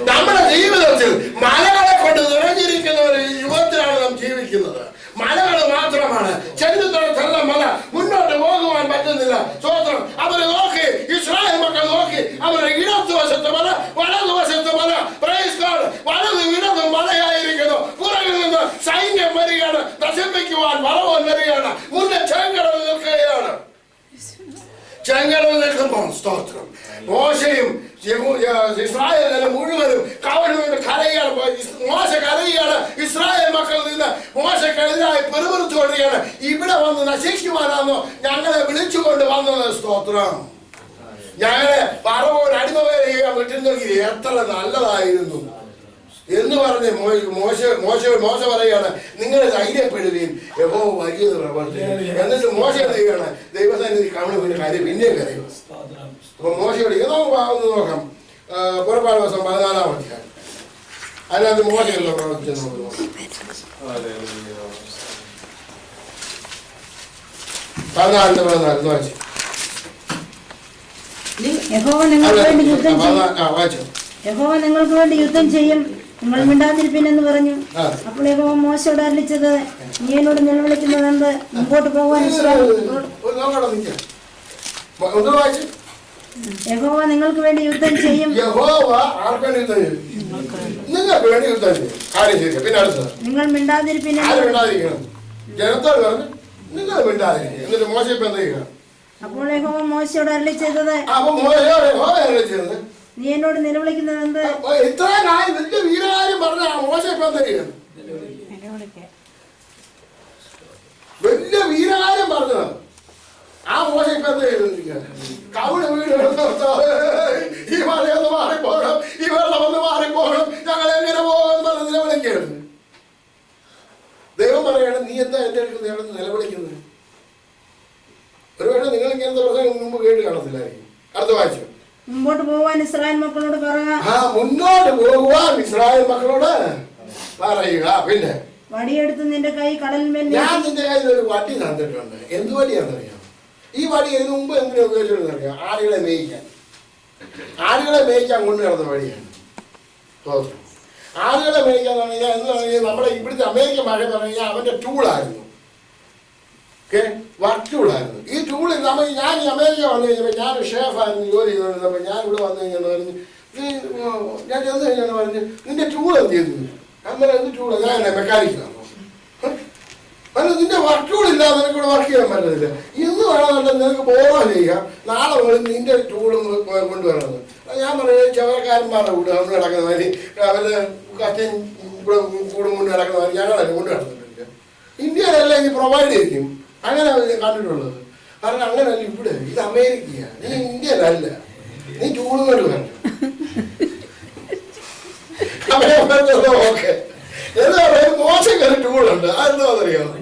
നമ്മുടെ ജീവിതത്തിൽ മലകളെ കൊണ്ട് നിറഞ്ഞിരിക്കുന്ന ഒരു യുഗത്തിലാണ് നാം ജീവിക്കുന്നത്. മലകൾ മാത്രമാണ്, ചരിത്രത്തിലുള്ള മല, മുന്നോട്ട് പോകുവാൻ പറ്റുന്നില്ല. സ്വതന്ത്രം അവരെ നോക്കി, ഇസ്രായേൽ മക്കൾ നോക്കി, അവരുടെ ഇടതുവശത്ത് മല, വലതുവശത്ത് മല, പ്രൈസ് ഗോഡ്, വലതും ഇടതും മലയായിരിക്കുന്നു. പുറകിൽ നിന്ന് സൈന്യം വരികയാണ്, നശിപ്പിക്കുവാൻ വളവൻ വരികയാണ്, മുന്നേ ചെങ്കടൽ നിൽക്കുകയാണ്. ചെങ്കടൽ നിൽക്കുമ്പോൾ സ്തോത്രം, മോശയും ഇസ്രായേൽ മുഴുവനും കവഴുകൊണ്ട് കരയാണ്. മോശ കരയാണ്, ഇസ്രായേൽ മക്കളിൽ നിന്ന് മോശക്കെതിരായി പെരുപെറുത്തുകൊണ്ടിരിക്കുകയാണ്. ഇവിടെ വന്ന് നശിക്കുവാനാണോ ഞങ്ങളെ വിളിച്ചുകൊണ്ട് വന്നത്? സ്തോത്രം. ഞങ്ങളെ പറവോട് അടിമവേല ചെയ്യാൻ പറ്റുന്നെങ്കിൽ എത്ര നല്ലതായിരുന്നു എന്ന് പറഞ്ഞ് മോശ പറയുകയാണ്, നിങ്ങൾ ധൈര്യപ്പെടുകയും യഹോവ വലിയത് പ്രവർത്തിക്കും. എന്നിട്ട് മോശ ചെയ്യുകയാണ്, ദൈവസന്നിധി കവണ് പിന്നെ കാര്യം പിന്നെയും കരയും. അപ്പൊ മോശയോട് നമുക്ക് നോക്കാം, പുറപ്പാട് ദിവസം 14-ാം അധ്യായം. അതിനകത്ത് മോശയല്ലോ പ്രവർത്തിച്ചത് നമുക്ക് നോക്കാം. 14 വായിച്ചു. യഹോവ നിങ്ങൾക്ക് വേണ്ടി യുദ്ധം ചെയ്യും, നിങ്ങൾ മിണ്ടാതിരിപ്പിനെന്ന് പറഞ്ഞു. അപ്പോൾ യഹോവ മോശയോട് അരുളിച്ചത്, നീ എന്നോട് നിലവിളിക്കുന്നതെന്ത്? മുമ്പോട്ട് പോകാൻ യഹോവ നിങ്ങൾക്ക് വേണ്ടി യുദ്ധം ചെയ്യും. യഹോവ ആർക്ക് വേണ്ടി യുദ്ധം ചെയ്യും? നിങ്ങൾക്ക് വേണ്ടി യുദ്ധം ചെയ്യും. കാര്യം ശരി. പിന്നെ അടുത്തത്, നിങ്ങൾ മിണ്ടാതിരിപ്പിനെ. ആര് മിണ്ടാതിരിക്കണം? ജനത്തോട് പറഞ്ഞു നിങ്ങൾ മിണ്ടാതിരിക്കുക. എന്നിട്ട് മോശ ഇപ്പൊ എന്ത് ചെയ്യുക? അപ്പോൾ യഹോവ മോശയോട് അരുളി ചെയ്തത്, അപ്പൊ മോശം നീ എന്നോട് നിലവിളിക്കുന്നത് എന്ത്? ഇത്ര വലിയ വീരകാര്യം പറഞ്ഞ മോശ ഇപ്പൊ എന്താ ചെയ്യുക? വലിയ വീരകാര്യം പറഞ്ഞത് ആ മോശം ഇപ്പൊ എന്താ ചെയ്തിരിക്കുക? കവിട് വീട് ഈ മഴയൊന്ന് മാറിപ്പോകണം, ഈ വെള്ളം ഒന്ന് മാറിപ്പോകണം, ഞങ്ങൾ എങ്ങനെ പോകുമെന്ന് പറഞ്ഞ് നിലവിളിക്കുകയാണ്. ദൈവം പറയാണ്, നീ എന്താ എന്റെ അടുത്ത് നിലവിളിക്കുന്നത്? ഒരുവേള നിങ്ങൾ ഇങ്ങനത്തെ പ്രശ്നം മുമ്പ് കേട്ട് കാണത്തില്ലായിരിക്കും. അടുത്ത വായിച്ചു. മുമ്പോട്ട് പോവാൻ ഇസ്രായേൽ മക്കളോട് പറയുക. മുന്നോട്ട് പോകുവാൻ ഇസ്രായേൽ മക്കളോട് പറയുക. പിന്നെ വടിയെടുത്ത് നിന്റെ കൈ കടലിന്മേൽ. ഞാൻ നിന്റെ കയ്യിൽ ഒരു വടി തന്നിട്ടുണ്ട്. എന്ത് വടിയാണെന്നറിയാം? ഈ വടി ഇതിനു മുമ്പ് എന്തിനാ ഉപയോഗിച്ചിരുന്നറിയാം? ആടുകളെ മേയിക്കാൻ. ആടുകളെ മേയിക്കാൻ കൊണ്ട് നടന്ന വടിയാണ്. ആടുകളെ മേയിക്കാന്ന് പറഞ്ഞു കഴിഞ്ഞാൽ എന്ന് പറഞ്ഞു കഴിഞ്ഞാൽ നമ്മുടെ ഇവിടുത്തെ അമേരിക്കൻ ഭാഷ പറഞ്ഞു കഴിഞ്ഞാൽ അവന്റെ ടൂളായിരുന്നു. Okay, work ടൂളായിരുന്നു. ഈ ടൂൾ ഞാൻ ഈ അമേരിക്ക വന്നു കഴിഞ്ഞപ്പോൾ ഞാനൊരു ഷേഫായിരുന്നു ജോലി ചെയ്തുകൊണ്ടിരുന്നപ്പോൾ ഞാൻ ഇവിടെ വന്നു കഴിഞ്ഞാൽ പറഞ്ഞു, ഞാൻ ചെന്ന് കഴിഞ്ഞാൽ പറഞ്ഞു, നിന്റെ ടൂൾ എന്ത് ചെയ്തു? അങ്ങനെ എന്ത് ടൂള്? ഞാൻ മെക്കാനിക്കലാണ്. അല്ല, നിന്റെ വർക്ക് ടൂൾ ഇല്ലാതെ നിനക്ക് ഇവിടെ വർക്ക് ചെയ്യാൻ പറ്റത്തില്ല. ഇന്ന് വേണമെന്നുണ്ടെങ്കിൽ നിനക്ക് ബോറോ ചെയ്യുക, നാളെ വേണം നിന്റെ ടൂളും കൊണ്ടുവരണത്. ഞാൻ പറയുന്നത് ചവരക്കാരന്മാരുടെ കൂടെ നമ്മൾ കിടക്കുന്ന മാതിരി അവരുടെ കസ്റ്റൻ ഇവിടെ കൂടും കൊണ്ട് കിടക്കുന്ന മാതിരി ഞങ്ങളല്ല കൊണ്ട് കിടന്നിട്ടില്ല. ഇന്ത്യയിലല്ല ഇത് പ്രൊവൈഡ് ചെയ്യും. അങ്ങനെ കണ്ടിട്ടുള്ളത്. കാരണം അങ്ങനല്ല ഇവിടെ. ഇത് അമേരിക്കയാണ്. നീ ഇന്ത്യയിലല്ല. നീ ടൂളും കൊണ്ട് വരണം. ഓക്കെ, എന്താ പറയുക? മോശം ടൂളുണ്ട്. അതെന്താണെന്നറിയാമോ?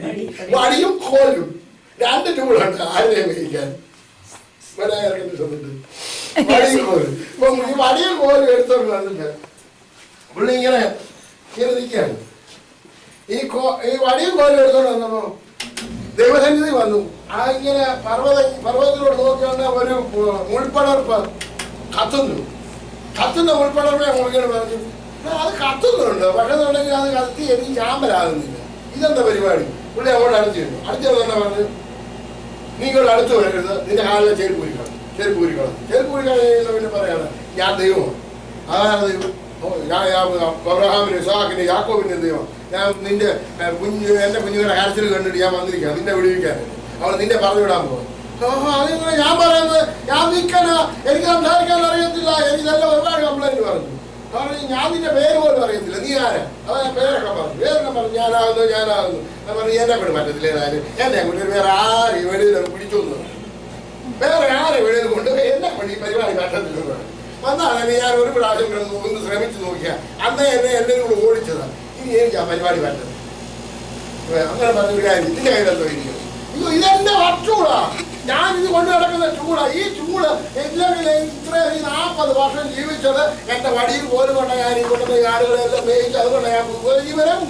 വടിയും കോലും. 2 ടൂളുണ്ട് ആരുടെ മേടിക്കാൻ. വടിയും കോലും. ഇപ്പൊ ഈ വടിയും കോലും എടുത്തോണ്ട് വന്നിട്ട് പുള്ളി ഇങ്ങനെ നിൽക്കുകയാണ്. ഈ വടിയും കോലും എടുത്തോണ്ട് വന്നപ്പോ ദൈവസന്നിധി വന്നു. ആ ഇങ്ങനെ പർവ്വതത്തിലോട്ട് നോക്കിയാണ് ഒരു മുൾപ്പടർപ്പ് കത്തുന്ന മുൾപ്പടർപ്പെ നോക്കിയാണ് പറഞ്ഞു, അത് കത്തുന്നുണ്ട്, പക്ഷെ എന്നുണ്ടെങ്കിൽ അത് കത്തി എനിക്ക് ചാമ്പലാകുന്നില്ല. ഇതെന്താ പരിപാടി? പുള്ളി അങ്ങോട്ട് അടുത്ത് തന്നെ പറഞ്ഞു, നീ ഇങ്ങോട്ട് അടുത്ത് വരരുത്, നിന്റെ കാലിലെ ചെരുപ്പ് ഊരിക്കണം. പിന്നെ പറയാണ്, ഞാൻ ദൈവമാണ്. അതാണ് ദൈവം. ഞാൻ അബ്രഹാമിന്റെ ഇസ്ഹാക്കിന്റെ യാക്കോബിന്റെ ദൈവം. ഞാൻ നിന്റെ എന്റെ കുഞ്ഞുങ്ങളുടെ കരച്ചിൽ കണ്ടിട്ട് ഞാൻ വന്നിരിക്കുക നിന്നെ വിടുവിക്കാൻ. അവൾ നിന്നെ പറഞ്ഞു വിടാൻ പോകും. അതിങ്ങനെ ഞാൻ പറയുന്നത്, ഞാൻ നിൽക്കണ, എനിക്ക് സംസാരിക്കാൻ അറിയത്തില്ല, എനിക്ക് നല്ല ഒരുപാട് കംപ്ലൈന്റ് പറഞ്ഞു. കാരണം ഞാൻ നിന്റെ പേര് പോലും അറിയത്തില്ല, നീ ആരാ? അതാ ഞാൻ പേരൊക്കെ പറഞ്ഞു ഞാനാകുന്നു. ഞാൻ പറഞ്ഞു എന്നെ കൊണ്ട് പറ്റത്തില്ല, ഏതായാലും എന്നെ കൊണ്ട് വേറെ ആര് വെളിയിൽ പിടിച്ചോന്നു, വേറെ ആരെ വെളിയിൽ കൊണ്ട് എന്നെ കൊണ്ട് ഈ പരിപാടി പറ്റത്തില്ല. വന്നാണ് ഞാൻ ഒരു പ്രാവശ്യം ഒന്ന് ശ്രമിച്ചു നോക്കിയ അന്നേ എന്നെ കൂടെ ഓടിച്ചതാണ്. ഇനി എനിക്ക് ആ പരിപാടി പറ്റത്തില്ല. അങ്ങനെ പറഞ്ഞൊരു കാര്യം ഇതിന്റെ കയ്യിലെന്തോ ഇരിക്കും. ഇതെന്റെ ടൂളാ, ഞാൻ ഇത് കൊണ്ട് നടക്കുന്ന ടൂളാ. ഈ ടൂള് ഇല്ലെങ്കിൽ ഇത്രയും 40 വർഷം ജീവിച്ചത് എന്റെ വടിയിൽ പോലും കൊണ്ട് ഞാൻ ഈ കൊണ്ടുവന്ന ആടുകളെല്ലാം മേയിച്ച് അതുകൊണ്ട് ഞാൻ ഉപജീവനം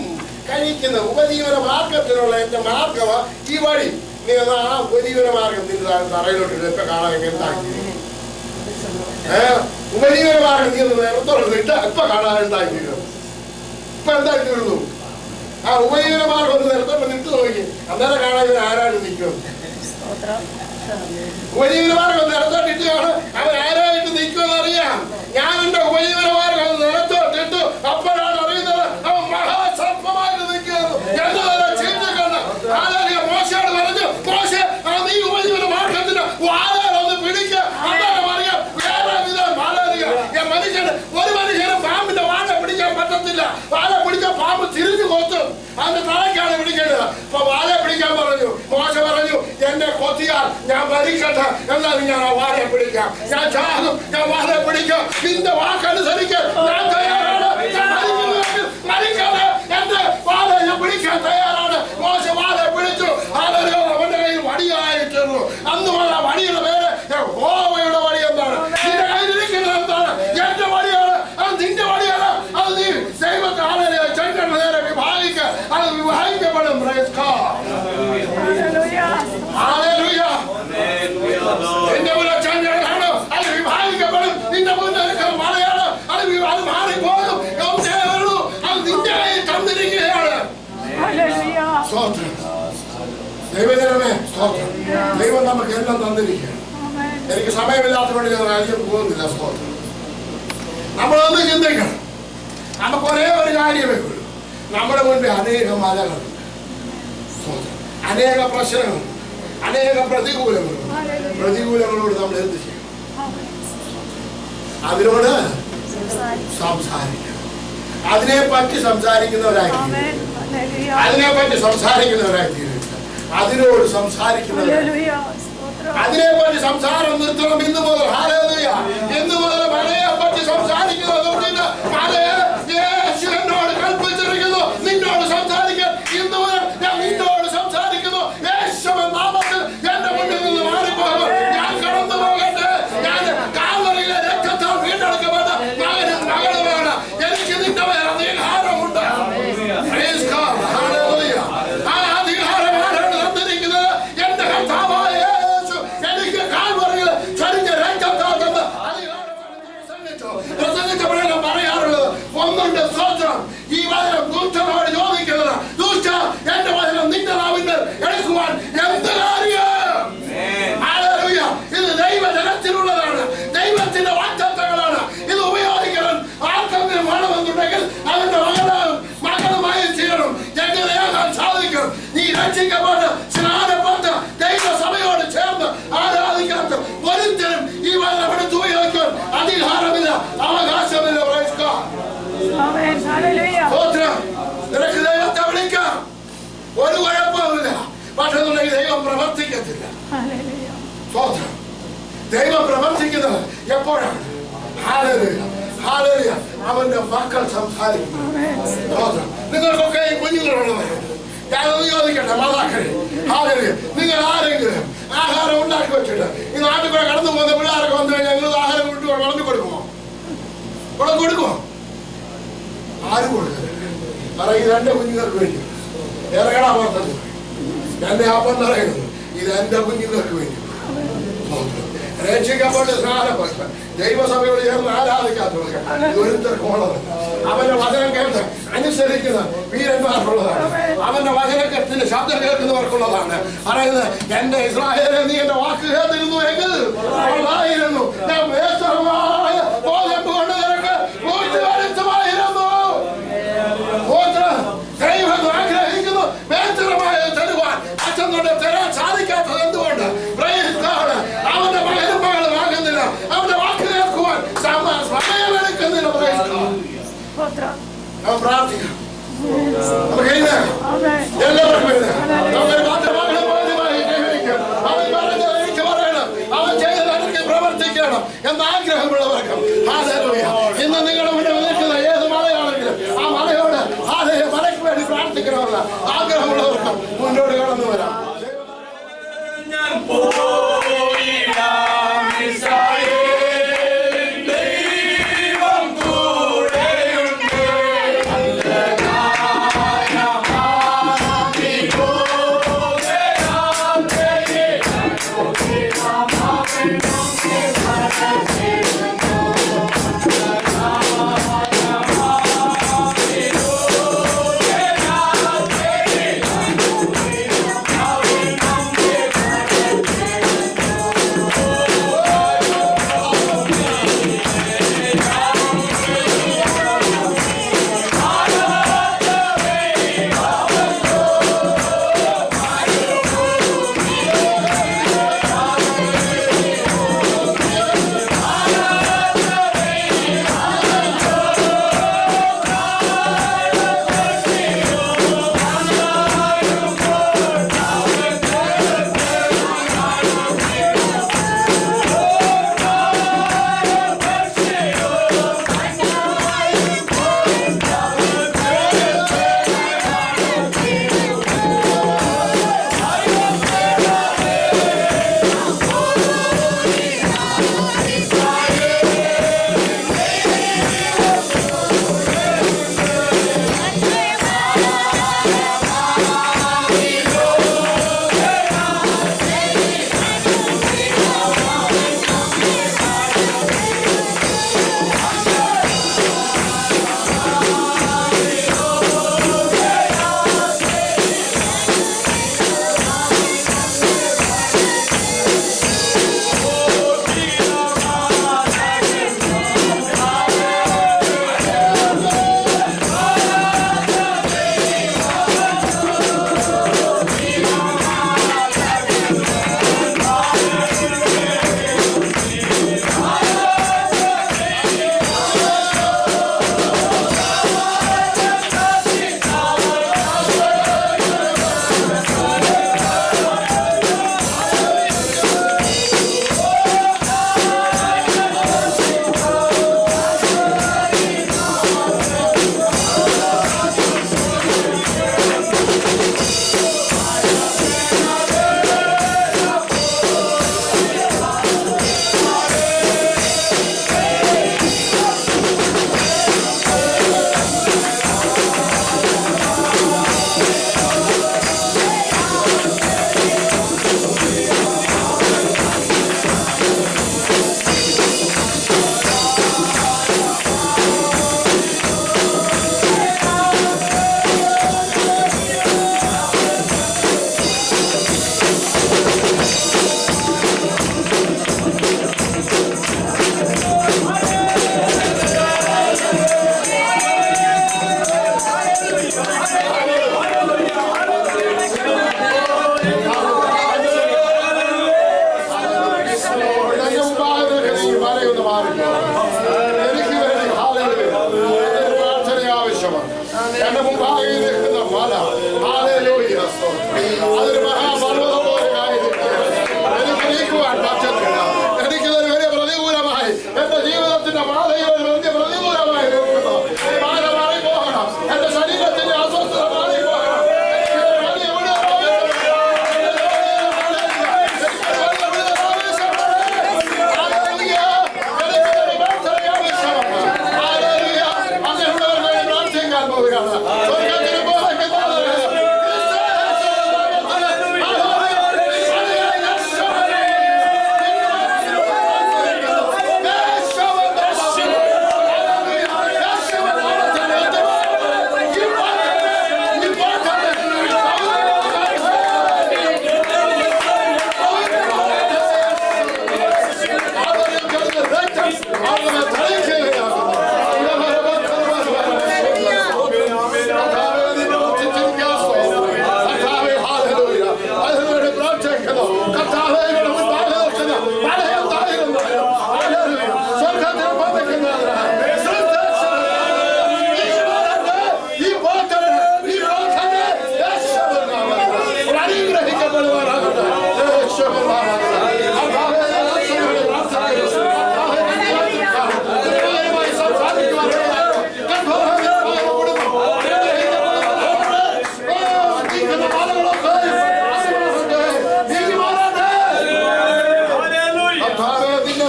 കഴിക്കുന്ന ഉപജീവന മാർഗത്തിനുള്ള എന്റെ മാർഗമാ ഈ വടി. നീ ആ ഉപജീവന മാർഗം നിന്റെ തറയിലോട്ട് ഇപ്പൊ കാണാൻ എന്താക്കി ഉപജീവന മാർഗം നീ നേരത്തോളം ഇപ്പൊ കാണാൻ എന്താക്കി ഇപ്പൊ എന്താക്കി തീർന്നു. ആ ഉപജീവന മാർഗം ഒന്ന് നേരത്തോളം നിട്ട് നോക്കി, അന്നേരം കാണാൻ ഇവർ ആരാണ് നിൽക്കും. ഉപജീവന മാർഗം നിരത്തോട്ടിട്ടാണ് അവർ ആരായിട്ട് നിൽക്കുമെന്ന് അറിയാം. ഞാൻ എന്റെ ഉപജീവന മാർഗം നിരത്തോട്ടിട്ടു, അപ്പോഴാണ് അറിയുന്നത് അവൻ മഹാസർപ്പമായിട്ട് നിൽക്കുന്നു. ചിന്തിക്കണം. മോശയോട് പറഞ്ഞു, മോശെ നീ ഉപജീവന മാർഗത്തിന് വാലൊന്ന് പിടിക്കുക. അന്നേരം അറിയാം വേറെ വിധം വാലറിയാം. മനുഷ്യന് ഒരു മനുഷ്യന് പാമ്പിന്റെ വാല പിടിക്കാൻ പറ്റത്തില്ല. വാല പിടിക്കാൻ പാമ്പ് തിരിഞ്ഞു കൊത്തും. അതിന്റെ തലയ്ക്കാണ് പിടിക്കേണ്ടത്. അപ്പൊ വാല പിടിക്കാൻ പറഞ്ഞു. മോശ പറഞ്ഞു, എന്നെ കൊത്തിയാൽ ഞാൻ മരിക്കട്ടെ, എന്നാലും ഞാൻ ആ വാല പിടിക്കാം. ഞാൻ ചാകും, ഞാൻ വാല പിടിക്കാം. നിന്റെ വാക്കനുസരിച്ച് ഞാൻ തയ്യാറാണ്. മരിക്കാതെ എന്റെ വാല ഞാൻ പിടിക്കാൻ തയ്യാറാണ്. മോശ വാല പിടിച്ചു. അവന്റെ കയ്യിൽ വടിയായിട്ടുള്ളൂ. അന്ന് പറഞ്ഞ വടിയുടെ പേര് യഹോവയുടെ വടി എന്താണ്? നിന്റെ കയ്യിലിരിക്കുന്നത് എന്താണ്? എന്റെ വടിയാണ്. അത് നിന്റെ വടിയാണ്. അത് നീ ദൈവത്തെ ആളുകളെ ചന്ദ്രന്റെ നേരെ വിഭാഗിക്കുക. അത് വിഭാഗിക്കപ്പെടും. നിന്റെ മുന്നിൽ ചന്ദ്രനാണ്, അത് വിഭാഗിക്കപ്പെടും. നിന്റെ മുന്നിൽ മലയാണ്, അത് മാറിപ്പോകും. അത് നിന്റെ കയ്യിൽ തന്നിരിക്കുകയാണ്. ദൈവജനമേ സ്തോത്രം. ദൈവം നമുക്ക് എല്ലാം തന്നിരിക്കുകയാണ്. എനിക്ക് സമയമില്ലാത്തതുകൊണ്ട് ഞാൻ രാജ്യം പോകുന്നില്ല. സ്തോത്രം. നമ്മളൊന്ന് ചിന്തിക്കണം. നമുക്ക് ഒരേ ഒരു കാര്യമേ ഉള്ളൂ. നമ്മുടെ മുൻപിൽ അനേകം മലകളുണ്ട്. സ്തോത്രം. അനേക പ്രശ്നങ്ങളുണ്ട്, അനേക പ്രതികൂലങ്ങളുണ്ട്. പ്രതികൂലങ്ങളോട് നമ്മൾ എന്ത് ചെയ്യും? അതിനോട് സംസാരിക്കണം. അതിനെപ്പറ്റി സംസാരിക്കുന്നവരായി അതിനെപ്പറ്റി സംസാരിക്കുന്നവരായി തീരുക. അതിനോട് സംസാരിക്കുന്നവരായി അതിനെപ്പറ്റി സംസാരം നിർത്തണം. ഇന്ന് മുതൽ ഹല്ലേലൂയ, ഇന്ന് മുതൽ മഴയെ പറ്റി സംസാരിക്കുന്നത് യേശു എന്നോട് കൽപ്പിച്ചിരിക്കുന്നു നിന്നോട് സംസാരിക്കാൻ. ഇന്ന് മുതൽ ഞാൻ നിന്നോട് സംസാരിക്കുന്നു. യേശുവിൻ നാമത്തിൽ എന്റെ മുന്നിൽ നിന്ന് മാറിപ്പോകും. ഞാൻ കടന്നു പോകട്ടെ. ഞാൻ കാൽവരിയിലെ രക്തത്താൽ വീണ്ടെടുക്കപ്പെട്ട മകനും മകളുമാണ്. എനിക്ക് നിന്റെ മേൽ അധികാരമുണ്ട്. Praise God. Hallelujah. ആ അധികാരം ആരാണ് തന്നിരിക്കുന്നത്? എന്റെ കർത്താവായ യേശു എനിക്ക് കാൽവരിയിൽ ചൊരിഞ്ഞ രക്തത്താൽ തന്ന അധികാരമാണ് പ്രസംഗിച്ചപ്പോഴാണ് പറയാറുള്ളത്. ഒന്നുണ്ട് സ്തോത്രം. ഈ വചനം ദുഷ്ടനോട് ചോദിക്കുന്നത്, ദുഷ്ട എന്റെ വചനം നിന്റെ നാവിന്റെ എടുക്കുവാൻ എന്ത് കാര്യം? ഹല്ലേലൂയ. ഇത് ദൈവജനത്തിനുള്ളതാണ്, ദൈവത്തിന്റെ വാഗ്ദത്തങ്ങളാണ്. ഇത് ഉപയോഗിക്കണം. ആർക്കെങ്കിലും വേണമെന്നുണ്ടെങ്കിൽ അവന്റെ മകളുമായി ചെയ്യണം. എങ്ങനെയാകാൻ സാധിക്കും? നീ രക്ഷിക്കപ്പെട്ട് സ്നാനപ്പെട്ട് ദൈവസഭയോട് ചേർന്ന് ആരാധിക്കാത്ത ഒരുത്തരും ഈ വചനം എടുത്ത് ഉപയോഗിക്കാൻ അധികാരമില്ല, അവകാശമില്ല. Praise God. നിനക്ക് ദൈവത്തെ വിളിക്കാം, ഒരു കുഴപ്പമില്ല. പക്ഷെ ദൈവം പ്രവർത്തിക്കത്തില്ല. സ്തോത്രം. ദൈവം പ്രവർത്തിക്കുന്നത് എപ്പോഴാണ്? Hallelujah, hallelujah. അവന്റെ മക്കൾ സംസാരിക്കുന്നു. സ്തോത്രം. നിങ്ങൾക്കൊക്കെ കുഞ്ഞുങ്ങളുള്ളവരുണ്ട്. ഞാനൊന്ന് ചോദിക്കട്ടെ മാതാക്കളെ, ഹല്ലേലൂയ, നിങ്ങൾ ആരെങ്കിലും ആഹാരം ഉണ്ടാക്കി വെച്ചിട്ട് ഈ നാട്ടിൽ കൂടെ കടന്നു പോകുന്ന പിള്ളേർക്ക് വന്നു കഴിഞ്ഞാൽ നിങ്ങൾ ആഹാരം വിളമ്പി കൊടുക്കുമോ? കൊടുക്കുമോ? ആരും കൊടുക്കരുത്. പറയും എന്റെ കുഞ്ഞുങ്ങൾക്ക് വേണ്ടി. ഇറങ്ങടാ പുറത്തത്. എന്റെ അപ്പം പറയുന്നത് ഇത് എന്റെ കുഞ്ഞുങ്ങൾക്ക് വേണ്ടി. രക്ഷിക്കപ്പെട്ട് സ്നാനപ്പെട്ട് ദൈവസഭയോട് ചേർന്ന് ആരാധിക്കാത്തവർക്ക് ഒരുത്തർക്ക് ഉള്ളതല്ല. അവന്റെ വചനം കേട്ട് അനുസരിക്കുന്ന വീരന്മാർക്കുള്ളതാണ്. അവന്റെ വചനത്തിന്റെ ശബ്ദം കേൾക്കുന്നവർക്കുള്ളതാണ്. പറയുന്നത്, എന്റെ ഇസ്രായേലെ നീ എന്റെ വാക്ക് കേട്ടിരുന്നു എങ്കിൽ കൊള്ളായിരുന്നു. ഞാൻ വേസ്തരമായ ബോധം കൊണ്ട് നിനക്ക് ഊട്ടിവരുത്തുമായിരുന്നു. ദൈവം ആഗ്രഹിക്കുന്നു വേസ്തരമായ തരുവാൻ. അച്ഛൻ കൊണ്ട് തരാൻ സാധിക്കാത്തത് എന്തുകൊണ്ട്? അവന്റെ മകനും മകളും ആകുന്നില്ല. അവന്റെ വാക്ക് കേൾക്കുവാൻ സമയമെടുക്കുന്നില്ല. പ്രാർത്ഥിക്കാം. നമുക്ക് എല്ലാവർക്കും എനിക്ക് പറയണം, അവൻ ചെയ്തത് എനിക്ക് പ്രവർത്തിക്കണം എന്നാഗ്രഹമുള്ളവർക്കും ഇന്ന് നിങ്ങളുടെ മുന്നിൽ നിൽക്കുന്ന ഏത് മലയാണെങ്കിലും ആ മലയോട് മലയ്ക്ക് വേണ്ടി പ്രാർത്ഥിക്കണമെന്ന് ആഗ്രഹമുള്ളവർക്കും മുന്നോട്ട് കടന്നു വരാം.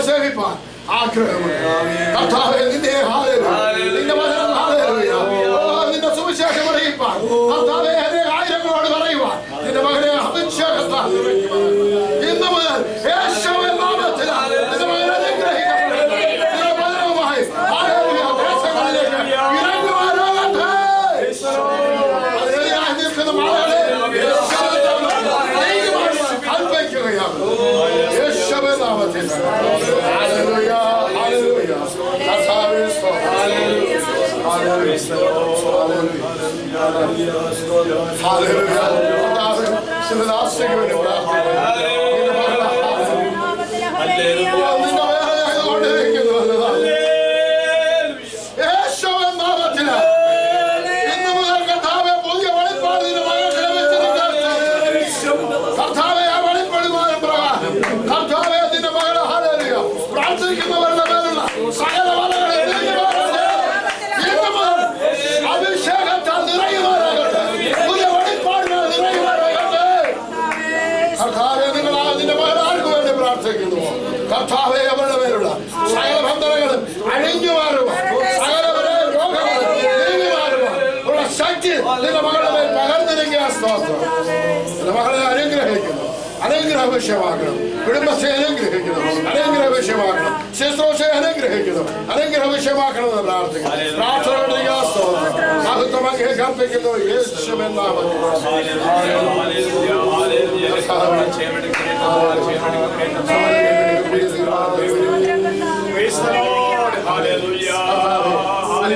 സേവിപ്പാൻ ആഗ്രഹമുണ്ട്. കർത്താവേ നിന്നെ ഹല്ലേലൂയ, നിന്റെ വചനം ഹല്ലേലൂയ, നിന്റെ സുവിശേഷം അറിയിപ്പാൻ കർത്താവേ അനേക ആയിരങ്ങളോട് പറയുവാൻ നിന്റെ മകനെ അഭിഷേകത്താൽ ഇന്ന് മുതൽ യേശുവിൻ നാമത്തിൽ നിന്റെ മകനെ അനുഗ്രഹിക്കപ്പെടട്ടെ. നിന്റെ വചനവുമായി ഹല്ലേലൂയ ദേശങ്ങളിലേക്ക് ഇറങ്ങുവാനാകട്ടെ. അതിനായി നിൽക്കുന്ന മകളെ യേശുവിൻ നാമത്തിൽ കൽപ്പിക്കുകയാണ്. യേശുവിൻ നാമത്തിൽ ഹല്ലേലൂയ, ഹല്ലേലൂയ. കർത്താവേ സ്തോത്രം. Hallelujah, hallelujah, hallelujah. കർത്താവേ നിന്റെ ദാസയ്ക്ക് വേണ്ടി പ്രാർത്ഥിക്കുന്നു. നിന്റെ മകളെ നിന്റെ വേറെ കൊണ്ടിരിക്കുന്നു. യേശുവിൻ നാമത്തിൽ ഇന്ന് മുതൽ കർത്താവേ പുതിയ വെളിപ്പാട് നിന്റെ മകൾക്ക് ലഭിച്ചിരിക്കട്ടെ. കർത്താവേ ആ വെളിപ്പെടുവാനും പ്രകാരം കർത്താവേ നിന്റെ മകളെ ഹല്ലേലൂയ പ്രാർത്ഥിക്കുന്നവരുടെ മേലുള്ള സകല വലകളെ നീങ്ങിമാറട്ടെ. ഇന്ന് മുതൽ അഭിഷേകത്താൽ നിറയുവാനാകട്ടെ. പുതിയ വെളിപ്പാടുകൾ നിറയുവാനാകട്ടെ. കർത്താവേ നിന്റെ മകൾ ആർക്ക് വേണ്ടി പ്രാർത്ഥിക്കുന്നു? കർത്താവേ അവരുടെ മേലുള്ള സകല ബന്ധനങ്ങളും അഴിഞ്ഞു മാറുവാൻ, സകലവരെ രോഗങ്ങളും നീങ്ങി മാറുവാൻ ഉള്ള ശക്തി നിന്റെ മകളുടെ മേൽ പകർന്നിരിക്കുക. സ്തോത്രം. നിന്റെ മകളെ അനുഗ്രഹിക്കുന്നു, അനുഗ്രഹവിഷയമാക്കണം. കുടുംബത്തെ അനുഗ്രഹിക്കണം, അനുഗ്രഹവിഷയമാക്കണം. ശുശ്രൂഷയെ അനുഗ്രഹിക്കുന്നു, അനുഗ്രഹവിഷയമാക്കണമെന്ന് പ്രാർത്ഥിക്കുന്നു. പ്രാർത്ഥനയുടെ സ്തോത്രം മഹത്വം അങ്ങേ കർപ്പിക്കുന്നു. യേശുവിൻ നാമത്തിൽ Praise the Lord. Hallelujah.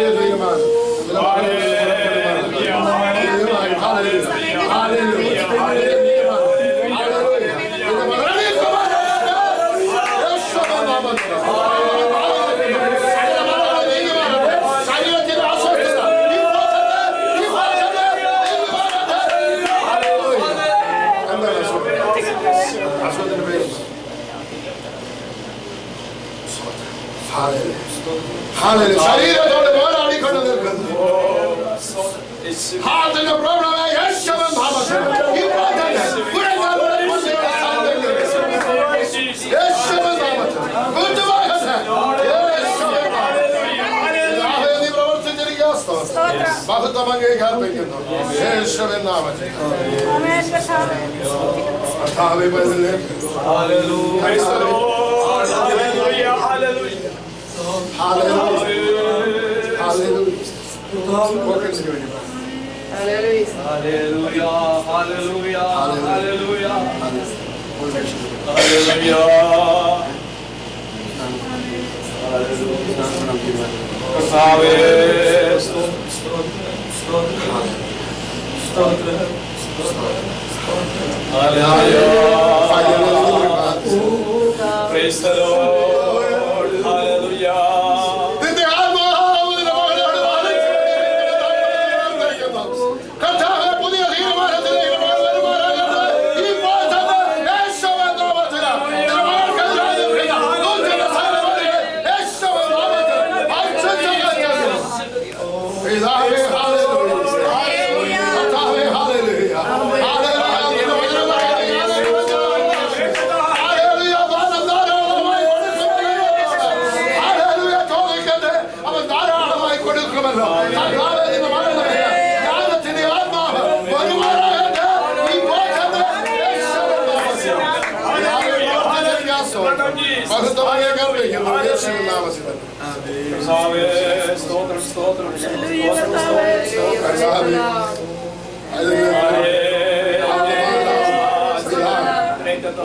ശരീരത്തോട് പോരാടിക്കൊണ്ട് നിൽക്കുന്നു. ഹാർട്ടിന്റെ പ്രോബ്ലം യേശുവിൻ നാമത്തിൽ ഇപ്പോൾ തന്നെ യേശുവിൻ നാമത്തിൽ വിട്ടുപോകട്ടെ. യേശുവിൻ നാമത്തിൽ നീ പ്രവർത്തിച്ചിരിക്കുക. മഹത്വം അംഗീകരിക്കുന്നു. യേശുവിൻ നാമത്തിൽ കർത്താവേ ബലിയിലേക്ക് Praise the Lord. Hallelujah. Hallelujah. ഹല്ലേലൂയ, ഹല്ലേലൂയ. പോക്കറ്റിന് വേണ്ടി Hallelujah. Hallelujah. Hallelujah. കർത്താവേ Praise the Lord. Hallelujah. നിന്റെ ആത്മാവിന്റെ മകനോട് കർത്താവേ പുതിയ തീരുമാനത്തിലേക്ക് വരുമാനാകട്ടെ. ഇപ്പോൾ തന്നെ യേശുവിൻ നാമത്തിൽ നിന്റെ മകൾക്കെതിരായി നിൽക്കുന്ന ദൂതന്റെ സൈന്യങ്ങളെ യേശുവിൻ നാമത്തിൽ അഴിച്ചുകളയുന്നു. പിതാവേ ഹല്ലേലൂയ, കർത്താവേ ഹല്ലേലൂയ, ഹല്ലേലൂയ.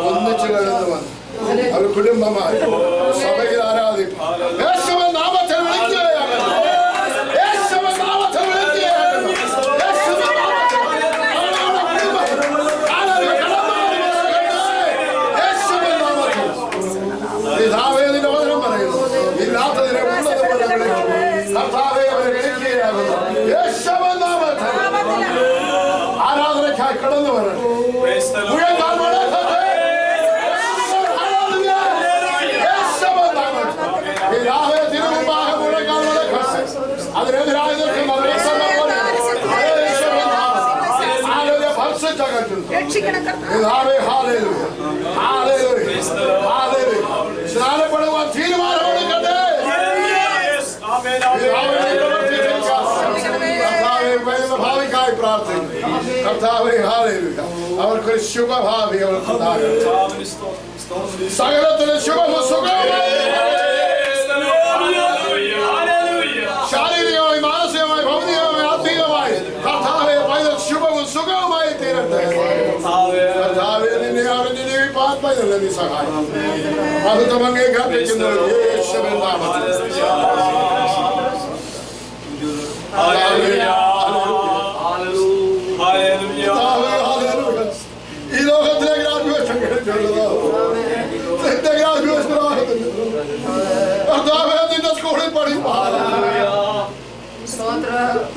ഒന്നിച്ചു കഴിഞ്ഞു വന്നു അവർ കുടുംബമായി സഭയിൽ ആരാധിക്കും. യേശുവിൻ നാമത്തിൽ വിളിക്കുകയാകുന്നു. യേശുവിൻ നാമത്തിൽ വിളിക്കുകയാകുന്നു. യേശുവിൻ നാമത്തിൽ യേശുവിൻ നാമത്തിൽ പിതാവേ നിന്റെ വചനം പറയുന്നു. ഇല്ലാത്തതിനെ ഉള്ളതുപോലെ വിളിക്കും. കർത്താവേ അവരെ വിളിക്കുകയാകുന്നു. യേശുവിൻ നാമത്തിൽ ആരാധനയ്ക്കായി കടന്നു വരണം. അതിനെതിരായി സ്നാനപ്പെടുവാൻ പ്രാർത്ഥിക്കുന്നു. കർത്താവേ, ഹല്ലേലൂയ. അവർക്കൊരു ശുഭഭാവി അവർക്ക് സകലത്തിലും ശുഭവും സുഖവുമായി ശാരീരികമായി, മാനസികമായി, ഭൗതികമായി, ആത്മീയമായി കർത്താവേ പൈതൽ ശുഭവും സുഖവുമായി തീരട്ടെ. കർത്താവേ, നിന്നെ അറിഞ്ഞ് ജീവിപ്പാൻ പൈതലിനെ നീ സഹായിക്കും. മഹത്വം അങ്ങേക്ക് അർപ്പിക്കുന്നു യേശുവിൻ നാമത്തിൽ. ഈ ലോകത്തിലെ ഗ്രാജുവേഷൻ നിന്റെ ഗ്രാജുവേഷൻ കർത്താവേ, നിന്റെ സ്കൂളിൽ പഠിപ്പാൻ,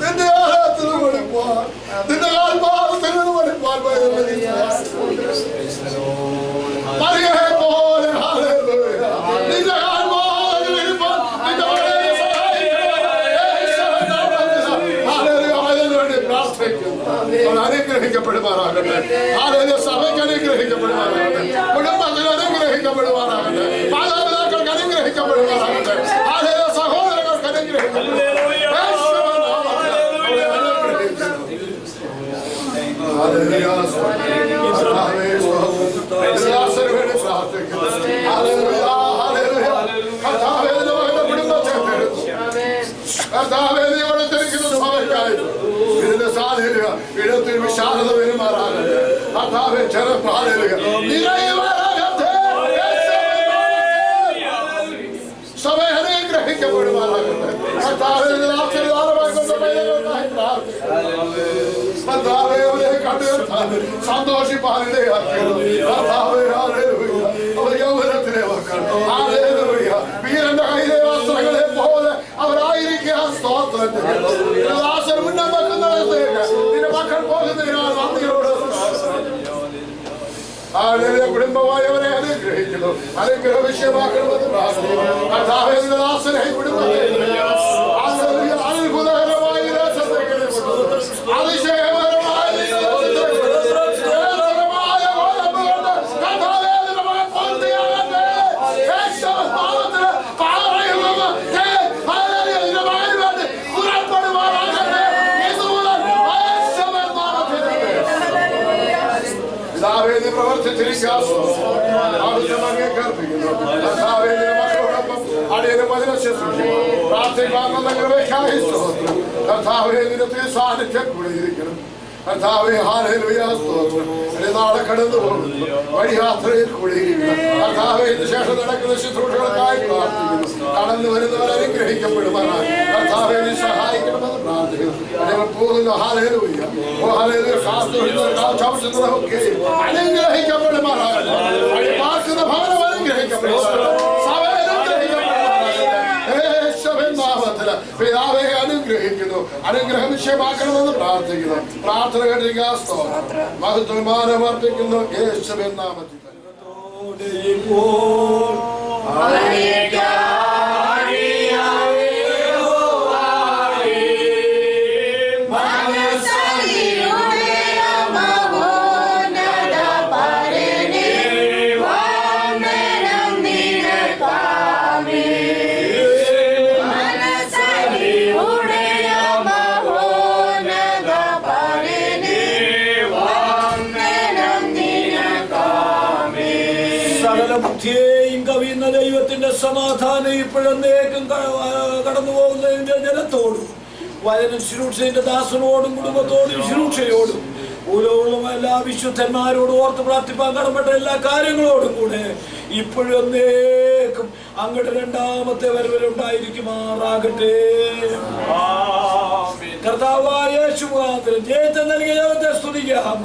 നിന്റെ ആലയത്തിൽ പഠിപ്പാൻ, നിന്റെ കാൽപാദത്തിൽ പഠിപ്പാൻ മറിയയെ പോലെ ഹല്ലേലൂയ. നിന്റെ കാൽപാദത്തിൽ ഇരിപ്പാൻ നിന്റെ മകളെ അനുഗ്രഹിക്കപ്പെടുമാറാകട്ടെ. ആരോഗ്യ സഭയ്ക്ക് അനുഗ്രഹിക്കപ്പെടുമാറാകട്ടെ. കുടുംബത്തിന് അനുഗ്രഹിക്കപ്പെടുമാറാകട്ടെ. മാതാപിതാക്കൾക്ക് അനുഗ്രഹിക്കപ്പെടുമാറാകട്ടെ. ആരോഗ്യ സഹോദരങ്ങൾക്ക് അനുഗ്രഹിക്കപ്പെടുമാറാകട്ടെ. ഇടത്തിൽ വിശാലത വരുമാറാകട്ടെ. കർത്താവേ, സഭ അനുഗ്രഹിക്കപ്പെടുമാറാകട്ടെ. കർത്താവേ, സന്തോഷിപ്പാനിടയാക്കരുത്. കർത്താവേ, ഹല്ലേലൂയ. അവർ യൗവനത്തിലെ മക്കൾ, ഹല്ലേലൂയ. വീരന്റെ കയ്യിലെ വസ്ത്രങ്ങളെ പോലെ അവരായിരിക്കുക. സ്തോത്രം. ദാസൻ മുന്നം വെക്കുന്നിടത്തേക്ക് നിന്റെ മക്കൾ പോകുന്നതിനാൽ നന്ദിയോട് കുടുംബമായവരെ അനുഗ്രഹിക്കുന്നു. അനുഗ്രഹ വിഷയമാക്കണമെന്ന് പ്രാർത്ഥിക്കുന്നു. കർത്താവേ, നിന്റെ ദാസനെ കുടുംബത്തെ അത്ഭുതകരമായി അതിശയകരമായി പ്രവർത്തിച്ചിരിക്കുന്നു. മക്കളോടൊപ്പം അടിയന് വചനം ശുശ്രൂഷിക്കും. പ്രാർത്ഥിക്കാമെന്ന കൃപയ്ക്കായി സ്തോത്രം. കർത്താവേ, നിന്റെ സാന്നിധ്യം കൂടെ ഇരിക്കണം. കർത്താവേ, ഹല്ലേലൂയ. സ്തോത്രം. നാളെ കടന്നു പോകുന്നു വഴിയാത്രയിൽ കൂടെ ഇരിക്കണം. കർത്താവേ, ശേഷം നടക്കുന്ന ശുശ്രൂഷകൾക്കായി പ്രാർത്ഥിക്കുന്നു. കടന്നു വരുന്നവർ അനുഗ്രഹിക്കപ്പെടുവാനായി കർത്താവേ, നീ സഹായിക്കണമെന്ന് പ്രാർത്ഥിക്കുന്നു. ഞങ്ങൾ പോകുന്നു. ഹല്ലേലൂയ. ഓ ഹല്ലേലൂയ. ചവിട്ടുന്നതൊക്കെ അനുഗ്രഹിക്കപ്പെടുമാറാകട്ടെ. വഴിമാർക്കുന്ന ഭവനം അനുഗ്രഹിക്കപ്പെടുമാറാകട്ടെ. സഭ അനുഗ്രഹിക്കപ്പെടുമാറാകട്ടെ. പിതാവെ അനുഗ്രഹിക്കുന്നു. അനുഗ്രഹം വിഷയമാക്കണമെന്ന് പ്രാർത്ഥിക്കുന്നു. പ്രാർത്ഥന കേട്ടിരിക്കുക. മഹത്വമാനം അർപ്പിക്കുന്നു യേശുവിൻ നാമത്തിൽ. ബുദ്ധിയെയും കവിയുന്ന ദൈവത്തിന്റെ സമാധാനം ഇപ്പോഴെന്നേക്കും കടന്നു പോകുന്നതിന്റെ ജനത്തോടും വചനം ശുശ്രൂഷയുടെ ദാസനോടും കുടുംബത്തോടും ശുശ്രൂഷയോടും ഭൂലോകമുള്ള എല്ലാ വിശുദ്ധന്മാരോടും ഓർത്ത് പ്രാർത്ഥിപ്പാൻ കടപ്പെട്ട എല്ലാ കാര്യങ്ങളോടും കൂടെ ഇപ്പോഴെന്നേക്കും അങ്ങോട്ട് രണ്ടാമത്തെ വരവിലുണ്ടായിരിക്കുമാറാകട്ടെ. കർത്താവായ യേശു മുഖാന്തരം ജയത്തെ നൽകിയ ദൈവത്തെ സ്തുതിക്കാം.